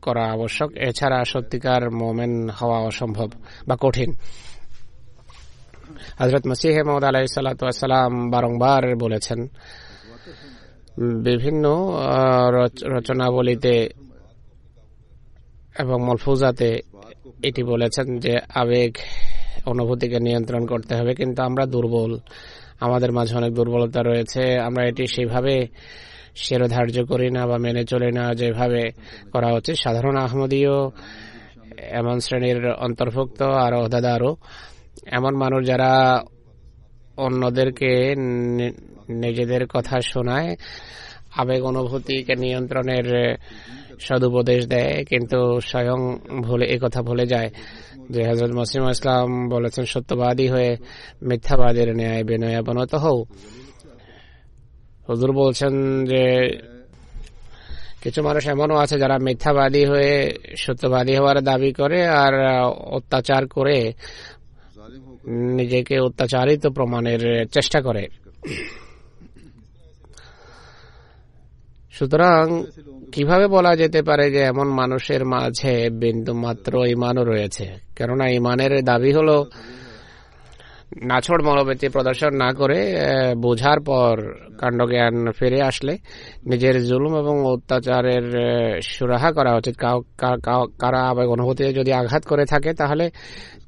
করা আবশ্যক, এছাড়া সত্যিকার মোমেন হওয়া অসম্ভব বা কঠিন। হযরত মসিহ মাউদ আলাইহিস সালাতু ওয়াস সালাম বারংবার বলেছেন, বিভিন্ন রচনাবলীতে এবং মলফুজাতে এটি বলেছেন যে আবেগ অনুভূতিকে নিয়ন্ত্রণ করতে হবে, কিন্তু আমরা দুর্বল, আমাদের মাঝে অনেক দুর্বলতা রয়েছে, আমরা এটি সেভাবে শিরোধার্য করি না বা মেনে চলি না যেভাবে করা উচিত। সাধারণ আহমদীয় এমন শ্রেণীর অন্তর্ভুক্ত আর ওহদাদারও এমন মানুষ যারা অন্যদেরকে নিজেদের কথা শোনায়, আবেগ অনুভূতিকে নিয়ন্ত্রণের সদুপদেশ দেয়, কিন্তু স্বয়ং এই কথা ভুলে যায় যে হযরত মসিহ ইসলাম বলেছেন, সত্যবাদী হয়ে মিথ্যাবাদীর ন্যায় বিনয়ে অবনত হও। হুজুর বলছেন যে কিছু মানুষ এমনও আছে যারা মিথ্যাবাদী হয়ে সত্যবাদী হওয়ার দাবি করে আর অত্যাচার করে নিজেকে অত্যাচারিত প্রমাণের চেষ্টা করে। সুতরাং কিভাবে বলা যেতে পারে যে এমন মানুষের মাঝে বিন্দু মাত্র ঈমানও রয়েছে? কেননা ঈমানের দাবি হলো নাছোড় মনোবৃত্তি প্রদর্শন না করে বোঝার পর কাণ্ডজ্ঞান ফিরে আসলে নিজের জুলুম এবং অত্যাচারের সুরাহা করা উচিত। কারা আবেগ অনুভূতি যদি আঘাত করে থাকে তাহলে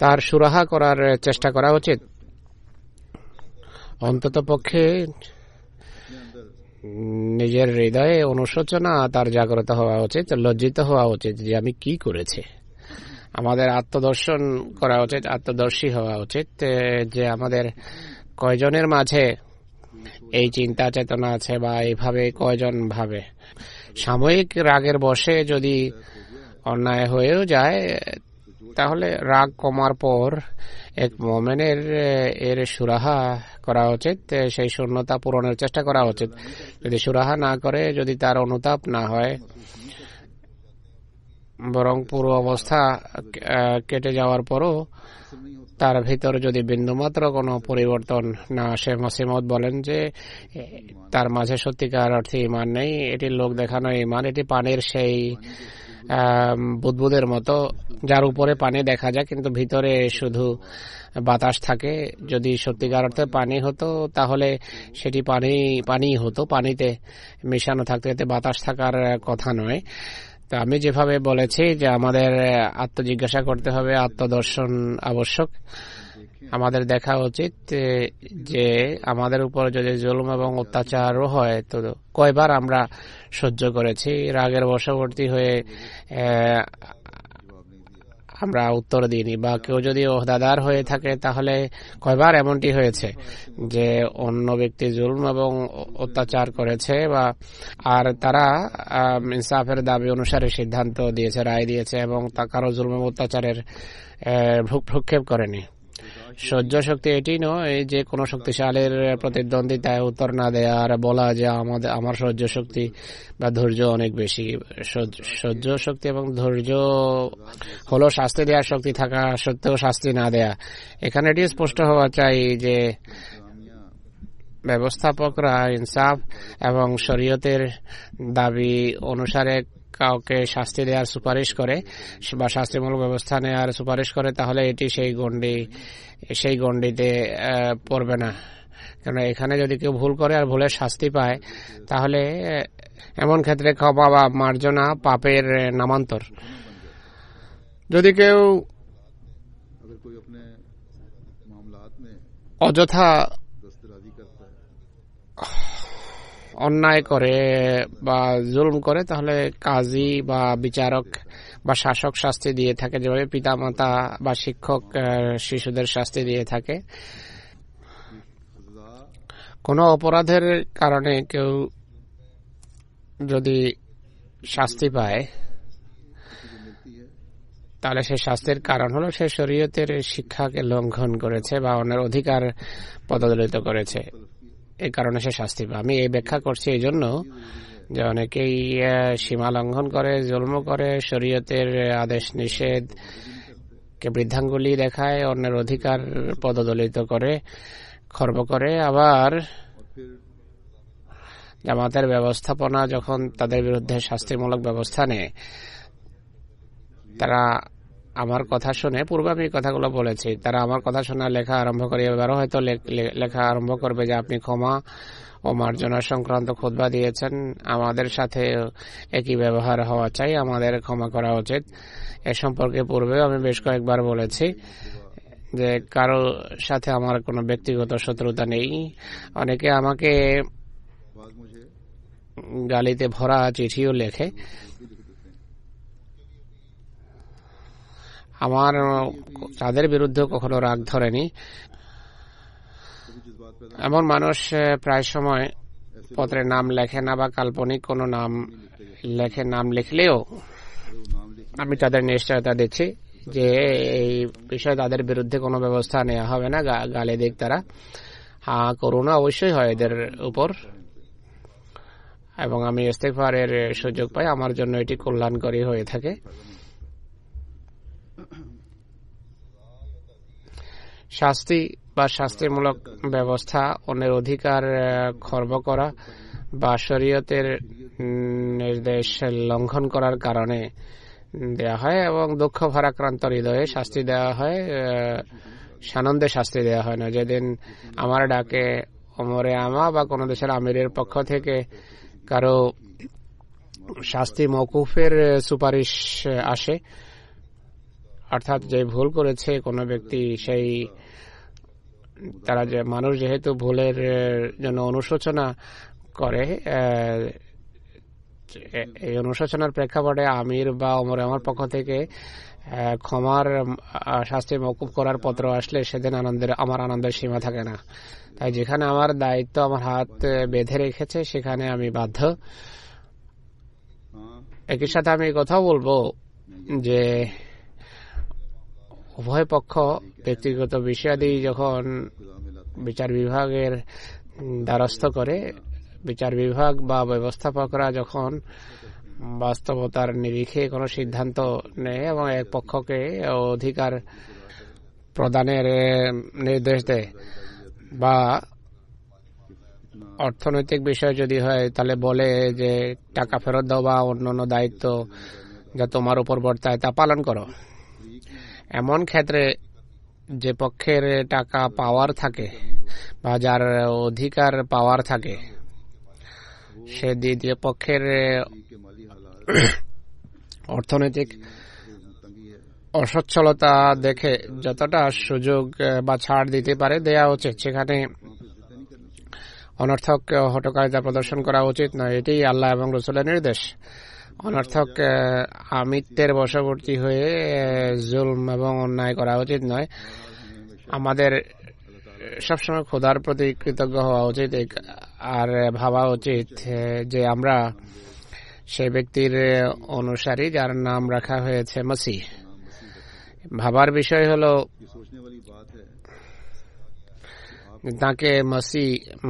তার সুরাহা করার চেষ্টা করা উচিত। অন্তত পক্ষে নিজের হৃদয়ে অনুশোচনা তার জাগ্রত হওয়া উচিত, লজ্জিত হওয়া উচিত যে আমি কি করেছি। আমাদের আত্মদর্শন করা উচিত, আত্মদর্শী হওয়া উচিত যে আমাদের কয়জনের মাঝে এই চিন্তা চেতনা আছে বা এইভাবে কয়জন ভাবে। সাময়িক রাগের বশে যদি অন্যায় হয়েও যায় তাহলে রাগ কমার পর এক মুমিনের এর সুরাহা করা উচিত, সেই শূন্যতা পূরণের চেষ্টা করা উচিত। যদি সুরাহা না করে, যদি তার অনুতাপ না হয়, বরং পুরো অবস্থা কেটে যাওয়ার পরও তার ভিতর যদি বিন্দুমাত্র কোনো পরিবর্তন না আসে, মসিহ মাউদ বলেন যে তার মাঝে সত্যিকার অর্থে ঈমান নেই। এটি লোক দেখানো ঈমান, এটি পানির সেই বুদবুদের মতো যার উপরে পানি দেখা যায় কিন্তু ভিতরে শুধু বাতাস থাকে। যদি সত্যিকার অর্থে পানি হতো তাহলে সেটি পানি হতো, পানিতে মিশানো থাকতো, এতে বাতাস থাকার কথা নয়। তো আমি যেভাবে বলেছি যে আমাদের আত্মজিজ্ঞাসা করতে হবে, আত্মদর্শন আবশ্যক। আমাদের দেখা উচিত যে আমাদের উপর যদি জুলুম এবং অত্যাচারও হয় তো কয়বার আমরা সহ্য করেছি, রাগের বশবর্তী হয়ে আমরা উত্তর দিইনি। বা কেউ যদি ওহদাদার হয়ে থাকে তাহলে কয়বার এমনটি হয়েছে যে অন্য ব্যক্তি জুলুম এবং অত্যাচার করেছে বা আর তারা ইনসাফের দাবি অনুসারে সিদ্ধান্ত দিয়েছে, রায় দিয়েছে এবং তা কারো জুলুম এবং অত্যাচারের ভ্রুক্ষেপ করেনি। সহ্য শক্তি এটি নয় যে কোনো শক্তিশালীর প্রতিদ্বন্দ্বিতায় উত্তর না দেয়া আর বলা যে আমার সহ্য শক্তি বা ধৈর্য অনেক বেশি। সহ্য শক্তি এবং ধৈর্য হলো শাস্তি দেওয়ার শক্তি থাকা সত্ত্বেও শাস্তি না দেয়া। এখানে এটি স্পষ্ট হওয়া চাই যে ব্যবস্থাপকরা ইনসাফ এবং শরীয়তের দাবি অনুসারে কাউকে শাস্তি দেওয়ার সুপারিশ করে বা শাস্তিমূলক ব্যবস্থা নেওয়ার সুপারিশ করে তাহলে এটি সেই গণ্ডিতে পড়বে না। কেন এখানে যদি কেউ ভুল করে আর ভুলের শাস্তি পায় তাহলে এমন ক্ষেত্রে ক্ষমা বা মার্জনা পাপের নামান্তর। যদি কেউ অযথা অন্যায় করে বা জুলুম করে তাহলে কাজী বা বিচারক বা শাসক শাস্তি দিয়ে থাকে, যেভাবে পিতামাতা বা শিক্ষক শিশুদের শাস্তি দিয়ে থাকে। কোনো অপরাধের কারণে কেউ যদি শাস্তি পায় তাহলে সেই শাস্তির কারণ হলো সে শরীয়তের শিক্ষাকে লঙ্ঘন করেছে বা অন্যের অধিকার পদদলিত করেছে, এই কারণে সে শাস্তি পায়। আমি এই ব্যাখ্যা করছি এই জন্য যে অনেকেই সীমা লঙ্ঘন করে, জুলম করে, শরীয়তের আদেশ নিষেধ কে বৃদ্ধাঙ্গুলি দেখায়, অন্যের অধিকার পদদলিত করে, খর্ব করে, আবার জামাতের ব্যবস্থাপনা যখন তাদের বিরুদ্ধে শাস্তিমূলক ব্যবস্থা নেয়, তারা আমার কথা শুনে, পূর্বে আমি কথাগুলো বলেছি, তারা আমার কথা শুনে লেখা আরম্ভ করে, এবারও হয়তো লেখা আরম্ভ করবে যে আপনি ক্ষমা ও মার্জনা সংক্রান্ত খুতবা দিয়েছেন, আমাদের সাথে একই ব্যবহার হওয়া চাই, আমাদের ক্ষমা করা উচিত। এ সম্পর্কে পূর্বেও আমি বেশ কয়েকবার বলেছি যে কারো সাথে আমার কোনো ব্যক্তিগত শত্রুতা নেই। অনেকে আমাকে গালিতে ভরা চিঠিও লেখে, আমার তাদের বিরুদ্ধে কখনো রাগ ধরেনি। এমন মানুষ প্রায় সময় পত্রে নাম লেখে না বা কাল্পনিক কোনো নাম লেখে, নাম লিখলেও আমি তাদের নিশ্চয়তা দিচ্ছি যে এই বিষয়ে তাদের বিরুদ্ধে কোনো ব্যবস্থা নেওয়া হবে না, গালি দিক তারা। হ্যাঁ, করুণা অবশ্যই হয় এদের উপর, এবং আমি ইস্তেগফারের সুযোগ পাই, আমার জন্য এটি কল্যাণকরী হয়ে থাকে। শাস্তি বা শাস্তিমূলক ব্যবস্থা অন্যের অধিকার খর্ব করা বা শরীয়তের নির্দেশ লঙ্ঘন করার কারণে দেয়া হয়, এবং দুঃখ ভারাক্রান্ত হৃদয়ে শাস্তি দেওয়া হয়, সানন্দে শাস্তি দেওয়া হয় না। যেদিন আমার ডাকে ওমরে আমা বা কোন দেশের আমিরের পক্ষ থেকে কারো শাস্তি মওকুফের সুপারিশ আসে, অর্থাৎ যে ভুল করেছে কোনো ব্যক্তি, সেই তারা যে মানুষ যেহেতু ভুলের জন্য অনুশোচনা করে, এই অনুশোচনার প্রেক্ষাপটে আমির বা ওমরে আমার পক্ষ থেকে ক্ষমার শাস্তি মওকুফ করার পত্র আসলে সেদিন আমার আনন্দের সীমা থাকে না। তাই যেখানে আমার দায়িত্ব আমার হাত বেঁধে রেখেছে সেখানে আমি বাধ্য। একই সাথে আমি কথাও বলবো যে উভয় পক্ষ ব্যক্তিগত বিষয়াদি যখন বিচার বিভাগের দ্বারস্থ করে, বিচার বিভাগ বা ব্যবস্থাপকরা যখন বাস্তবতার নিরিখে কোনো সিদ্ধান্ত নেয় এবং এক পক্ষকে অধিকার প্রদানের নির্দেশ দেয়, বা অর্থনৈতিক বিষয় যদি হয় তাহলে বলে যে টাকা ফেরত দাও বা অন্যান্য দায়িত্ব যা তোমার উপর বর্তায় তা পালন করো, এমন ক্ষেত্রে যে পক্ষের টাকা পাওয়ার থাকে বা যার অধিকার পাওয়ার থাকে, সে দ্বিতীয় পক্ষের অর্থনৈতিক অসচ্ছলতা দেখে যতটা সুযোগ বা ছাড় দিতে পারে দেয়া উচিত। সেখানে অনর্থক হটকারিতা প্রদর্শন করা উচিত নয়, এটি আল্লাহ এবং রাসূলের নির্দেশ। অনর্থক আমিত্বের বশবর্তী হয়ে জুলম এবং অন্যায় করা উচিত নয়। আমাদের সবসময় খোদার প্রতি কৃতজ্ঞ হওয়া উচিত, আর ভাবা উচিত যে আমরা সেই ব্যক্তির অনুসারী যার নাম রাখা হয়েছে মসিহ। ভাবার বিষয় হলো তাকে মসিহ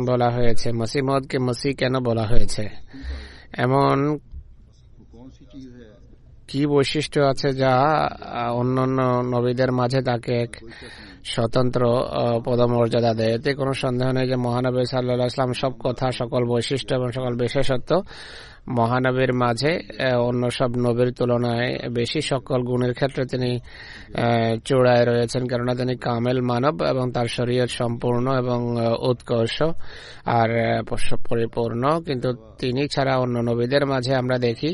বলা হয়েছে, মসিহ মওউদকে মসিহ কেন বলা হয়েছে, এমন কি বৈশিষ্ট্য আছে যা অন্যান্য নবীদের মাঝে তাকে এক স্বতন্ত্র পদমর্যাদা দেয়। এতে কোনো সন্দেহ নেই যে মহানবী সাল্লাল্লাহু আলাইহি ওয়াসাল্লাম সব কথা, সকল বৈশিষ্ট্য এবং সকল বিশেষত্ব মহানবীর মাঝে অন্য সব নবীর তুলনায় বেশি সকল গুণের ক্ষেত্রে তিনি চূড়ায় রয়েছেন, কেননা তিনি কামেল মানব এবং তার শরীয়ত সম্পূর্ণ এবং উৎকর্ষ আর পরিপূর্ণ। কিন্তু তিনি ছাড়া অন্য নবীদের মাঝে আমরা দেখি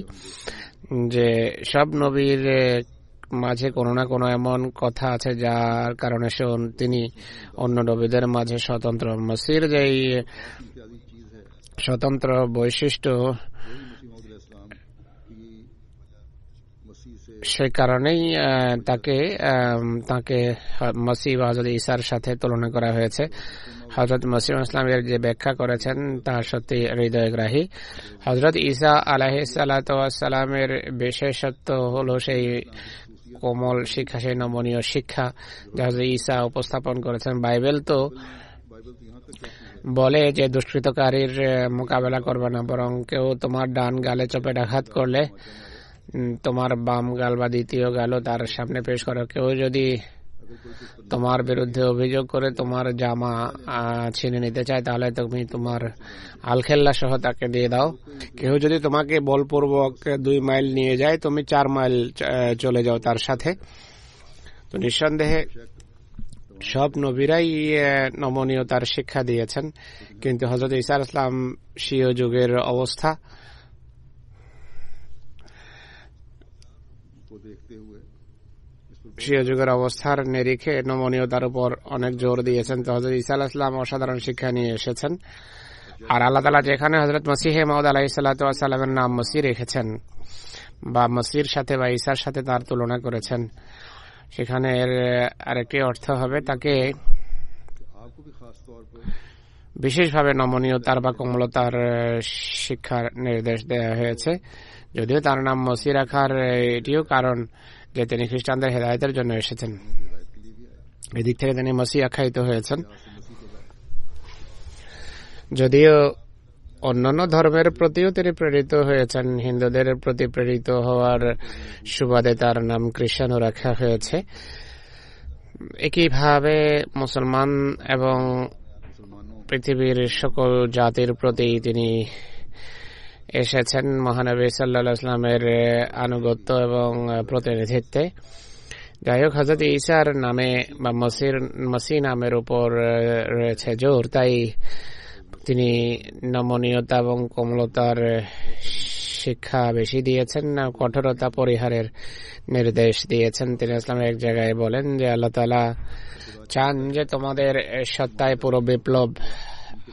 যে সব নবীর মাঝে কোনো না কোনো এমন কথা আছে যার কারণে তিনি অন্য নবীদের মাঝে স্বতন্ত্র। মসির যেই স্বতন্ত্র বৈশিষ্ট্য, সে কারণেই তাকে মসিহ বা হযরত ঈসার সাথে তুলনা করা হয়েছে। হযরত মসিহ ইসলামের যে ব্যাখ্যা করেছেন তা সত্যি হৃদয়গ্রাহী। হযরত ঈসা আলাইহিস সালাতু ওয়াস সালামের বিশেষত্ব হলো সেই কোমল শিক্ষা, সেই নমনীয় শিক্ষা যা হযরত ঈসা উপস্থাপন করেছেন। বাইবেল তো বলে যে দুষ্কৃতকারীর মোকাবেলা করবে না, বরং কেউ তোমার ডান গালে চপেটাঘাত করলে তোমার বাম গাল বা দ্বিতীয় গালও তার সামনে পেশ করো। কেউ যদি তোমার বিরুদ্ধে অভিযোগ করে তোমার জামা ছিনে নিতে চায়, তাহলে তুমি তোমার আলখেল্লা সহ তাকে দিয়ে দাও। কেউ যদি তোমাকে বলপূর্বক 2 মাইল নিয়ে যায়, তুমি 4 মাইল চলে যাও তার সাথে। তো নিঃসন্দেহে সব নবীরাই নমনীয়তার শিক্ষা দিয়েছেন, কিন্তু হযরত ঈসা আলাইহিস সালাম স্বীয় যুগের অবস্থা অবস্থার নিরিখে নমনীয়তার উপর অনেক জোর দিয়েছেন। তো হযরত ঈসা আলাইহিস সালাম অসাধারণ শিক্ষা নিয়ে এসেছেন। আর আল্লাহ তাআলা যেখানে হযরত মসিহে মাউদ আলাইহিস সালাতু ওয়াস সালামের নাম মসিহ রেখেছেন বা মসির সাথে বা ঈসার সাথে তার তুলনা করেছেন, সেখানে এর আরেকটি অর্থ হবে তাকে বিশেষভাবে নমনীয়তার বা কোমলতার শিক্ষার নির্দেশ দেওয়া হয়েছে। যদিও তার নাম মসিহ রাখার এটিও কারণ যে তিনি খ্রিস্টানদের হেদায়েতের জন্য এসেছেন, এদিক থেকে তিনি মসিহ আখ্যায়িত হয়েছেন। যদিও অন্যান্য ধর্মের প্রতিও তিনি প্রেরিত হয়েছেন, হিন্দুদের প্রতি প্রেরিত হওয়ার সুবাদে তার নাম খ্রিস্টানও রাখা হয়েছে। একইভাবে মুসলমান এবং পৃথিবীর সকল জাতির প্রতি তিনি এসেছেন মহানবী সাল্লাল্লাহু আলাইহি ওয়াসাল্লামের আনুগত্য এবং প্রতিনিধিত্বে। যাই হোক, হযরত ঈসার নামে বা মসিহ নামের উপর রয়েছে জোর, তাই তিনি নমনীয়তা এবং কোমলতার শিক্ষা বেশি দিয়েছেন, কঠোরতা পরিহারের নির্দেশ দিয়েছেন। তিনি ইসলামের এক জায়গায় বলেন যে আল্লাহ তাআলা চান যে তোমাদের সত্তায় পুরো বিপ্লব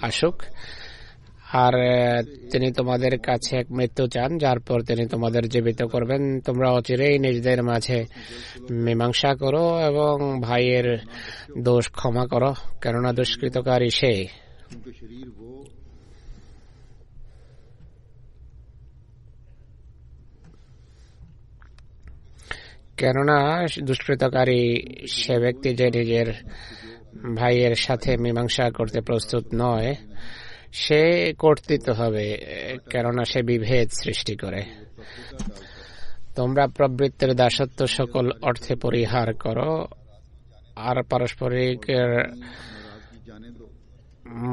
আসুক, আর তিনি তোমাদের কাছে এক মৃত্যু চান, যার পর তিনি তোমাদের জীবিত করবেন। তোমরা অচিরেই নিজেদের মাঝে মীমাংসা করো এবং ভাইয়ের দোষ ক্ষমা করো, কেননা দুষ্কৃতকারী সে। কেননা দুষ্কৃতকারী সে ব্যক্তি যে নিজের ভাইয়ের সাথে মীমাংসা করতে প্রস্তুত নয়, সে কর্তৃত্ব হবে, কেননা সে বিভেদ সৃষ্টি করে। তোমরা প্রবৃত্তির দাসত্ব সকল অর্থে পরিহার করো, আর পারস্পরিক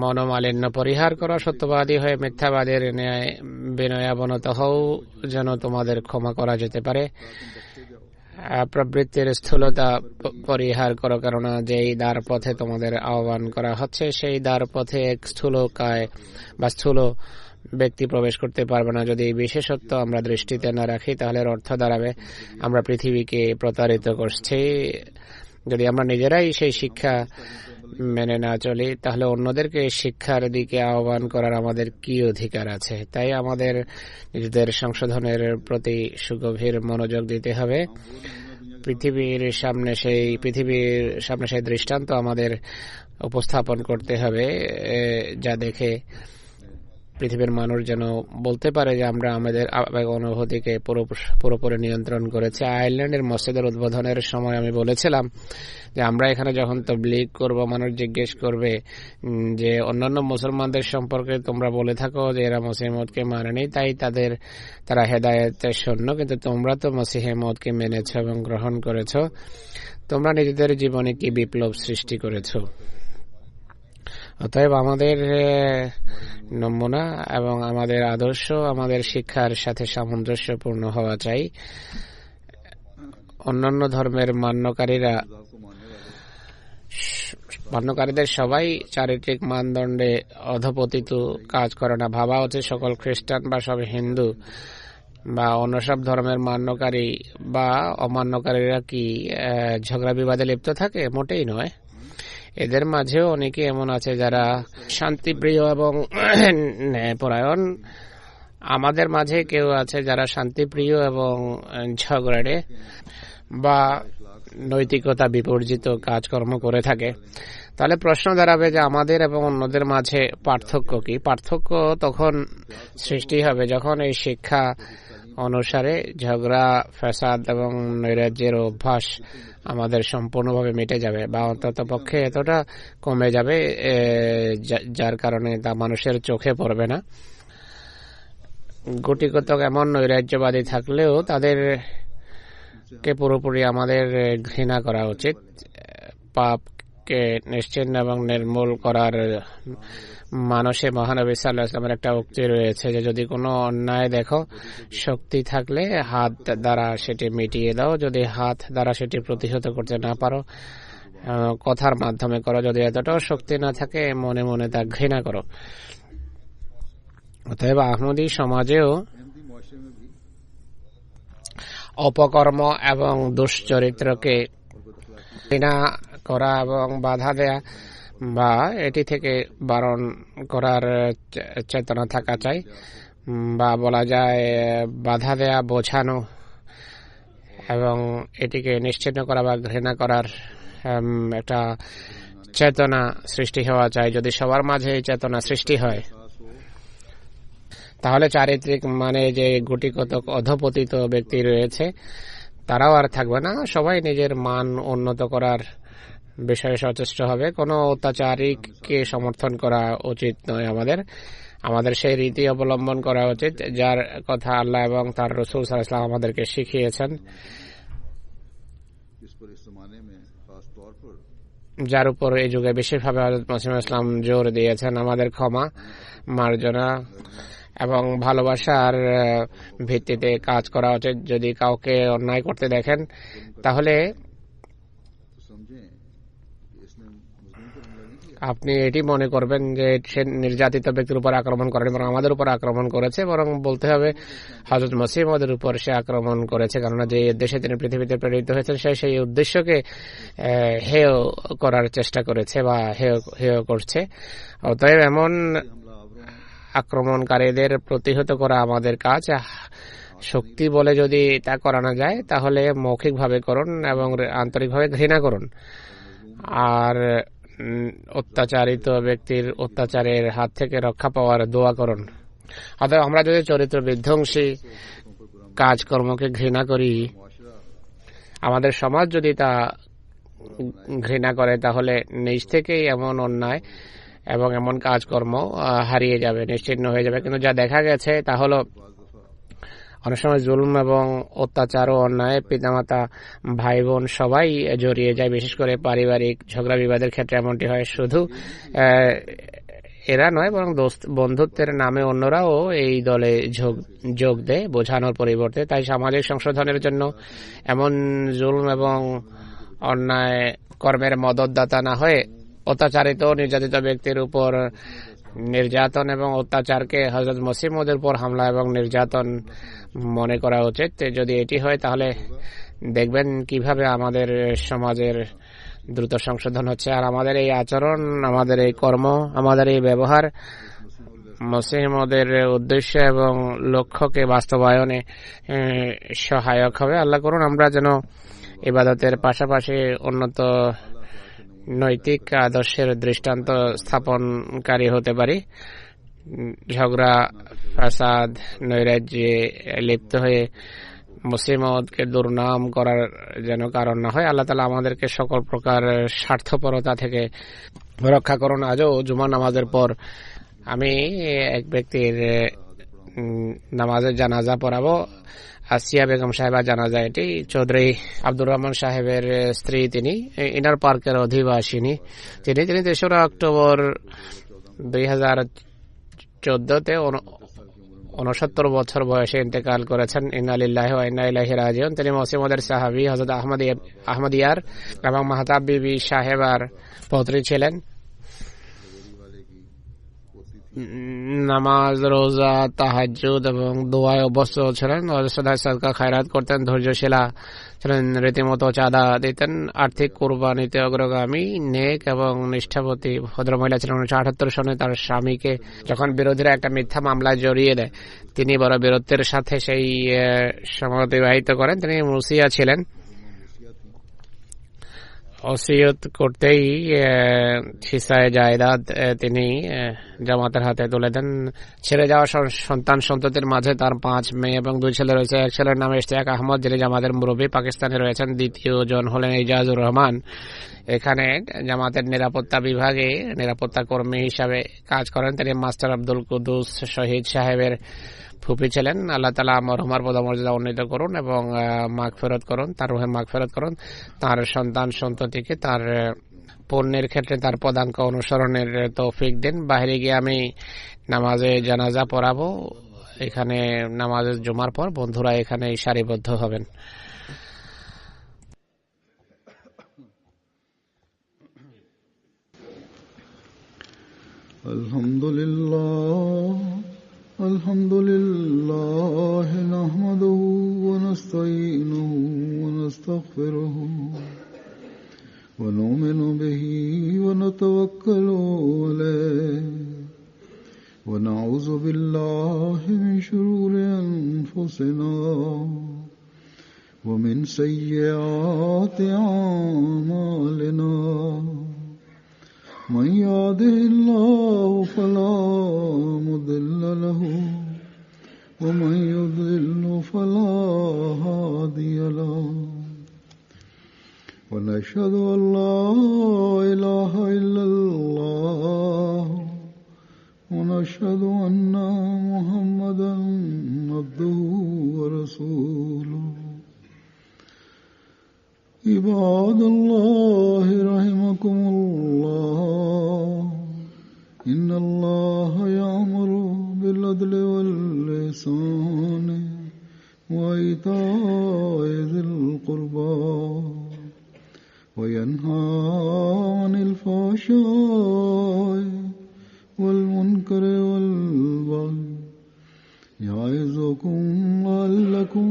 মনোমালিন্য পরিহার করো। সত্যবাদী হয়ে মিথ্যাবাদের ন্যায় বিনয়াবনত হও, যেন তোমাদের ক্ষমা করা যেতে পারে। প্রবৃত্তির স্থূলতা পরিহার করো, কেননা যেই দ্বার পথে তোমাদের আহ্বান করা হচ্ছে, সেই দ্বার পথে এক স্থূলকায় বা স্থূল ব্যক্তি প্রবেশ করতে পারবে না। যদি বিশেষত্ব আমরা দৃষ্টিতে না রাখি, তাহলে অর্থ দাঁড়াবে আমরা পৃথিবীকে প্রতারিত করছি। যদি আমরা নিজেরাই সেই শিক্ষা মেনে না চলি, তাহলে অন্যদেরকে শিক্ষার দিকে আহ্বান করার আমাদের কি অধিকার আছে? তাই আমাদের নিজেদের সংশোধনের প্রতি সুগভীর মনোযোগ দিতে হবে। পৃথিবীর সামনে সেই দৃষ্টান্ত আমাদের উপস্থাপন করতে হবে, যা দেখে পৃথিবীর মানুষ যেন বলতে পারে যে আমরা আমাদের আবেগ অনুভূতিকে পুরোপুরি নিয়ন্ত্রণ করেছি। আয়ারল্যান্ডের মসজিদের উদ্বোধনের সময় আমি বলেছিলাম যে আমরা এখানে যখন তাবলীগ করব, মানুষ জিজ্ঞেস করবে যে অন্যান্য মুসলমানদের সম্পর্কে তোমরা বলে থাকো যে এরা মসিহ মওউদকে মানেনি, তাই তারা হেদায়েতের শূন্য, কিন্তু তোমরা তো মসিহ মওউদকে মেনেছ এবং গ্রহণ করেছ। তোমরা নিজেদের জীবনে কি বিপ্লব সৃষ্টি করেছ? অতএব আমাদের নমুনা এবং আমাদের আদর্শ আমাদের শিক্ষার সাথে সামঞ্জস্যপূর্ণ হওয়া চাই। অন্যান্য ধর্মের মান্যকারীদের সবাই চারিত্রিক মানদণ্ডে অধপতিত কাজ করে না। ভাবা হচ্ছে সকল খ্রিস্টান বা সব হিন্দু বা অন্য সব ধর্মের মান্যকারী বা অমান্যকারীরা কি ঝগড়া বিবাদে লিপ্ত থাকে? মোটেই নয়। এদের মাঝেও অনেকে এমন আছে যারা শান্তিপ্রিয় এবং ন্যায়পরায়ণ। আমাদের মাঝে কেউ আছে যারা শান্তিপ্রিয় এবং ঝগড়াটে বা নৈতিকতা বিপর্জিত কাজকর্ম করে থাকে। তাহলে প্রশ্ন দাঁড়াবে যে আমাদের এবং অন্যদের মাঝে পার্থক্য কি? পার্থক্য তখন সৃষ্টি হবে যখন এই শিক্ষা অনুসারে ঝগড়া, ফ্যাসাদ এবং নৈরাজ্যের অভ্যাস আমাদের সম্পূর্ণভাবে মিটে যাবে, বা অন্তত পক্ষে এতটা কমে যাবে যার কারণে তা মানুষের চোখে পড়বে না। গুটিকতক এমন নৈরাজ্যবাদী থাকলেও তাদের পাপকে পুরোপুরি আমাদের ঘৃণা করা উচিত। পাপকে নিশ্চিহ্ন এবং নির্মূল করার মানুষে মহানবী সাল্লাল্লাহু আলাইহি ওয়াসাল্লামের একটা উক্তি রয়েছে যে যদি কোনো অন্যায় দেখো, শক্তি থাকলে হাত দ্বারা সেটি মিটিয়ে দাও, যদি হাত দ্বারা সেটি প্রতিহত করতে না পারো কথার মাধ্যমে করো, যদি এতটাও শক্তি না থাকে মনে মনে তা ঘৃণা করো। অতএব আহমদী সমাজেও অপকর্ম এবং দুশ্চরিত্রকে ঘৃণা করা এবং বাধা দেয়া বা এটি থেকে বারণ করার চেতনা থাকা চাই, বা বলা যায় বাধা দেয়া, বোঝানো এবং এটিকে নিশ্চিহ্ন করা বা ঘৃণা করার একটা চেতনা সৃষ্টি হওয়া চাই। যদি সবার মাঝে এই চেতনা সৃষ্টি হয় তাহলে চারিত্রিক মানে যে গুটিকতক অধপতিত ব্যক্তি রয়েছে তারাও আর থাকবে না, সবাই নিজের মান উন্নত করার বিষয়ে সচেষ্ট হবে। কোনো অত্যাচারীকে সমর্থন করা উচিত নয়। আমাদের সেই রীতি অবলম্বন করা উচিত যার কথা আল্লাহ এবং তার রাসূল সাল্লাল্লাহু আলাইহি ওয়াসাল্লাম আমাদেরকে শিখিয়েছেন, যার উপর এই যুগে বিশেষভাবে হযরত মুসলিম ইসলাম জোর দিয়েছেন। আমাদের ক্ষমা, মার্জনা এবং ভালোবাসার ভিত্তিতে কাজ করা উচিত। যদি কাউকে অন্যায় করতে দেখেন তাহলে আপনি এটি মনে করবেন যে সে নির্যাতিত ব্যক্তির উপর আক্রমণ করেনি, বরং আমাদের উপর আক্রমণ করেছে, বরং বলতে হবে হযরত মসিহ মওউদের উপর সে আক্রমণ করেছে, কারণ যে উদ্দেশ্যে তিনি পৃথিবীতে প্রেরিত হয়েছেন সে সেই উদ্দেশ্যকে হেয় করার চেষ্টা করেছে বা হেয় করছে। অতএব এমন আক্রমণকারীদের প্রতিহত করা আমাদের কাজ। শক্তি বলে যদি তা করানো যায় তাহলে মৌখিকভাবে করুন এবং আন্তরিকভাবে ঘৃণা করুন, আর অত্যাচারিত ব্যক্তির অত্যাচারের হাত থেকে রক্ষা পাওয়ার দোয়া করুন। অতএব আমরা যদি চরিত্র বিধ্বংসী কাজকর্মকে ঘৃণা করি, আমাদের সমাজ যদি তা ঘৃণা করে, তাহলে নিজ থেকেই এমন অন্যায় এবং এমন কাজকর্ম হারিয়ে যাবে, নিশ্চিহ্ন হয়ে যাবে। কিন্তু যা দেখা গেছে তা হলো অনেক সময় জুলুম এবং অত্যাচার ও অন্যায় পিতামাতা, ভাই বোন সবাই জড়িয়ে যায়। বিশেষ করে পারিবারিক ঝগড়া বিবাদের ক্ষেত্রে এমনটি হয়। শুধু এরা নয়, বরং বন্ধুত্বের নামে অন্যরাও এই দলে যোগ দেয় বোঝানোর পরিবর্তে। তাই সামাজিক সংশোধনের জন্য এমন জুলুম এবং অন্যায় কর্মের মদতদাতা না হয়ে অত্যাচারিত নির্যাতিত ব্যক্তির উপর নির্যাতন এবং অত্যাচারকে হযরত মসিহ মওউদের উপর হামলা এবং নির্যাতন মনে করা উচিত। যদি এটি হয় তাহলে দেখবেন কিভাবে আমাদের সমাজের দ্রুত সংশোধন হচ্ছে। আর আমাদের এই আচরণ, আমাদের এই কর্ম, আমাদের এই ব্যবহার মসিহ মওউদের উদ্দেশ্য এবং লক্ষ্যকে বাস্তবায়নে সহায়ক হবে। আল্লাহ করুন আমরা যেন ইবাদতের পাশাপাশি উন্নত নৈতিক আদর্শের দৃষ্টান্ত স্থাপনকারী হতে পারি। ঝগড়া, ফাসাদ, নৈরাজ্যে লিপ্ত হয়ে মসিহ মওউদকে দুর্নাম করার যেন কারণ না হয়। আল্লাহ তাআলা আমাদেরকে সকল প্রকার স্বার্থপরতা থেকে রক্ষা করুন। আজও জুমা নামাজের পর আমি এক ব্যক্তির নামাজের জানাজা পড়াবো। আসিয়া বেগম সাহেবা জানাজা, এটি চৌধুরী আব্দুর রহমান সাহেবের স্ত্রী, তিনি ইনার পার্কের অধিবাসিনী। তিনি ৩রা অক্টোবর 2014-তে 69 বছর বয়সে ইন্তেকাল করেছেন। ইন্না লিল্লাহি ওয়া ইন্না ইলাইহি রাজিউন। তিনি মসিহ মওউদের সাহাবী হযরত আহমদিয়ার এবং মাহতাব বিবি সাহেবার পৌত্রী ছিলেন। নামাজ, রোজা, তাহাজ্জুদ এবং দোয়ায় অভ্যস্ত ছিলেন। সদায় সাদকা খায়রাত করতেন, ধৈর্যশীলা ছিলেন, রীতিমতো চাঁদা দিতেন, আর্থিক কুরবানিতে অগ্রগামী, নেক এবং নিষ্ঠাবতী ভদ্রমহিলা ছিলেন। 1978 সনে তার স্বামীকে যখন বিরোধীরা একটা মিথ্যা মামলায় জড়িয়ে দেয়, তিনি বড় বীরত্বের সাথে সেই সময় অতিবাহিত করেন। তিনি মুসিয়া ছিলেন। ওসিয়ত করতেই হিসায়ে জায়দাদ তিনি জামাতের হাতে তুলে দেন। ছেড়ে যাওয়া সন্তান সন্ততির মাঝে তার 5 মেয়ে এবং 2 ছেলে রয়েছে। এক ছেলের নাম ইশতিয়াক আহমদ, যিনি জামাতের মুরব্বী, পাকিস্তানে রয়েছেন। দ্বিতীয় জন হলেন ইজাজুর রহমান, এখানে জামাতের নিরাপত্তা বিভাগে নিরাপত্তা কর্মী হিসাবে কাজ করেন। তিনি মাস্টার আব্দুল কুদ্দুস শহীদ সাহেবের ফুপি ছিলেন। আল্লাহ তাআলা মরহুমার পদমর্যাদা উন্নীত করুন এবং মাগফিরাত করুন, তার রূহে মাগফিরাত করুন, তার সন্তান সন্ততিকে তার পুণ্যের ক্ষেত্রে তার পদাঙ্ক অনুসরণের তৌফিক দিন। বাইরে গিয়ে আমি নামাজে জানাজা পড়াবো, এখানে নামাজের জুমার পর বন্ধুরা এখানে সারিবদ্ধ হবেন। আলহামদুলিল্লাহ নাহমাদুহু ওয়া নাস্তাঈনুহু ওয়া নাস্তাগফিরুহু ওয়া নু'মিনু বিহি ওয়া নাতাওয়াক্কালু আলাইহি ওয়া নাউযু বিল্লাহি মিন শুরুরি আনফুসিনা ওয়া মিন সাইয়্যাতি আ'মালিনা من يهده الله فلا مضل له ومن يضلل فلا هادي له ونشهد أن لا إله إلا الله ونشهد أن محمدا عبده ورسوله عباد الله رحمكم الله إن الله يأمر بالعدل والإحسان وإيتاء ذي القربى وينهى عن الفحشاء والمنكر والبغي يعظكم لعلكم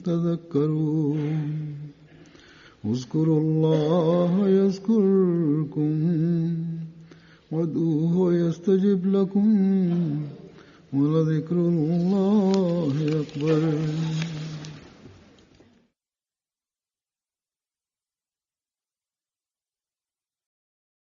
تذكرون اذكروا الله يذكركم وادعوه يستجب لكم ولذكر الله أكبر.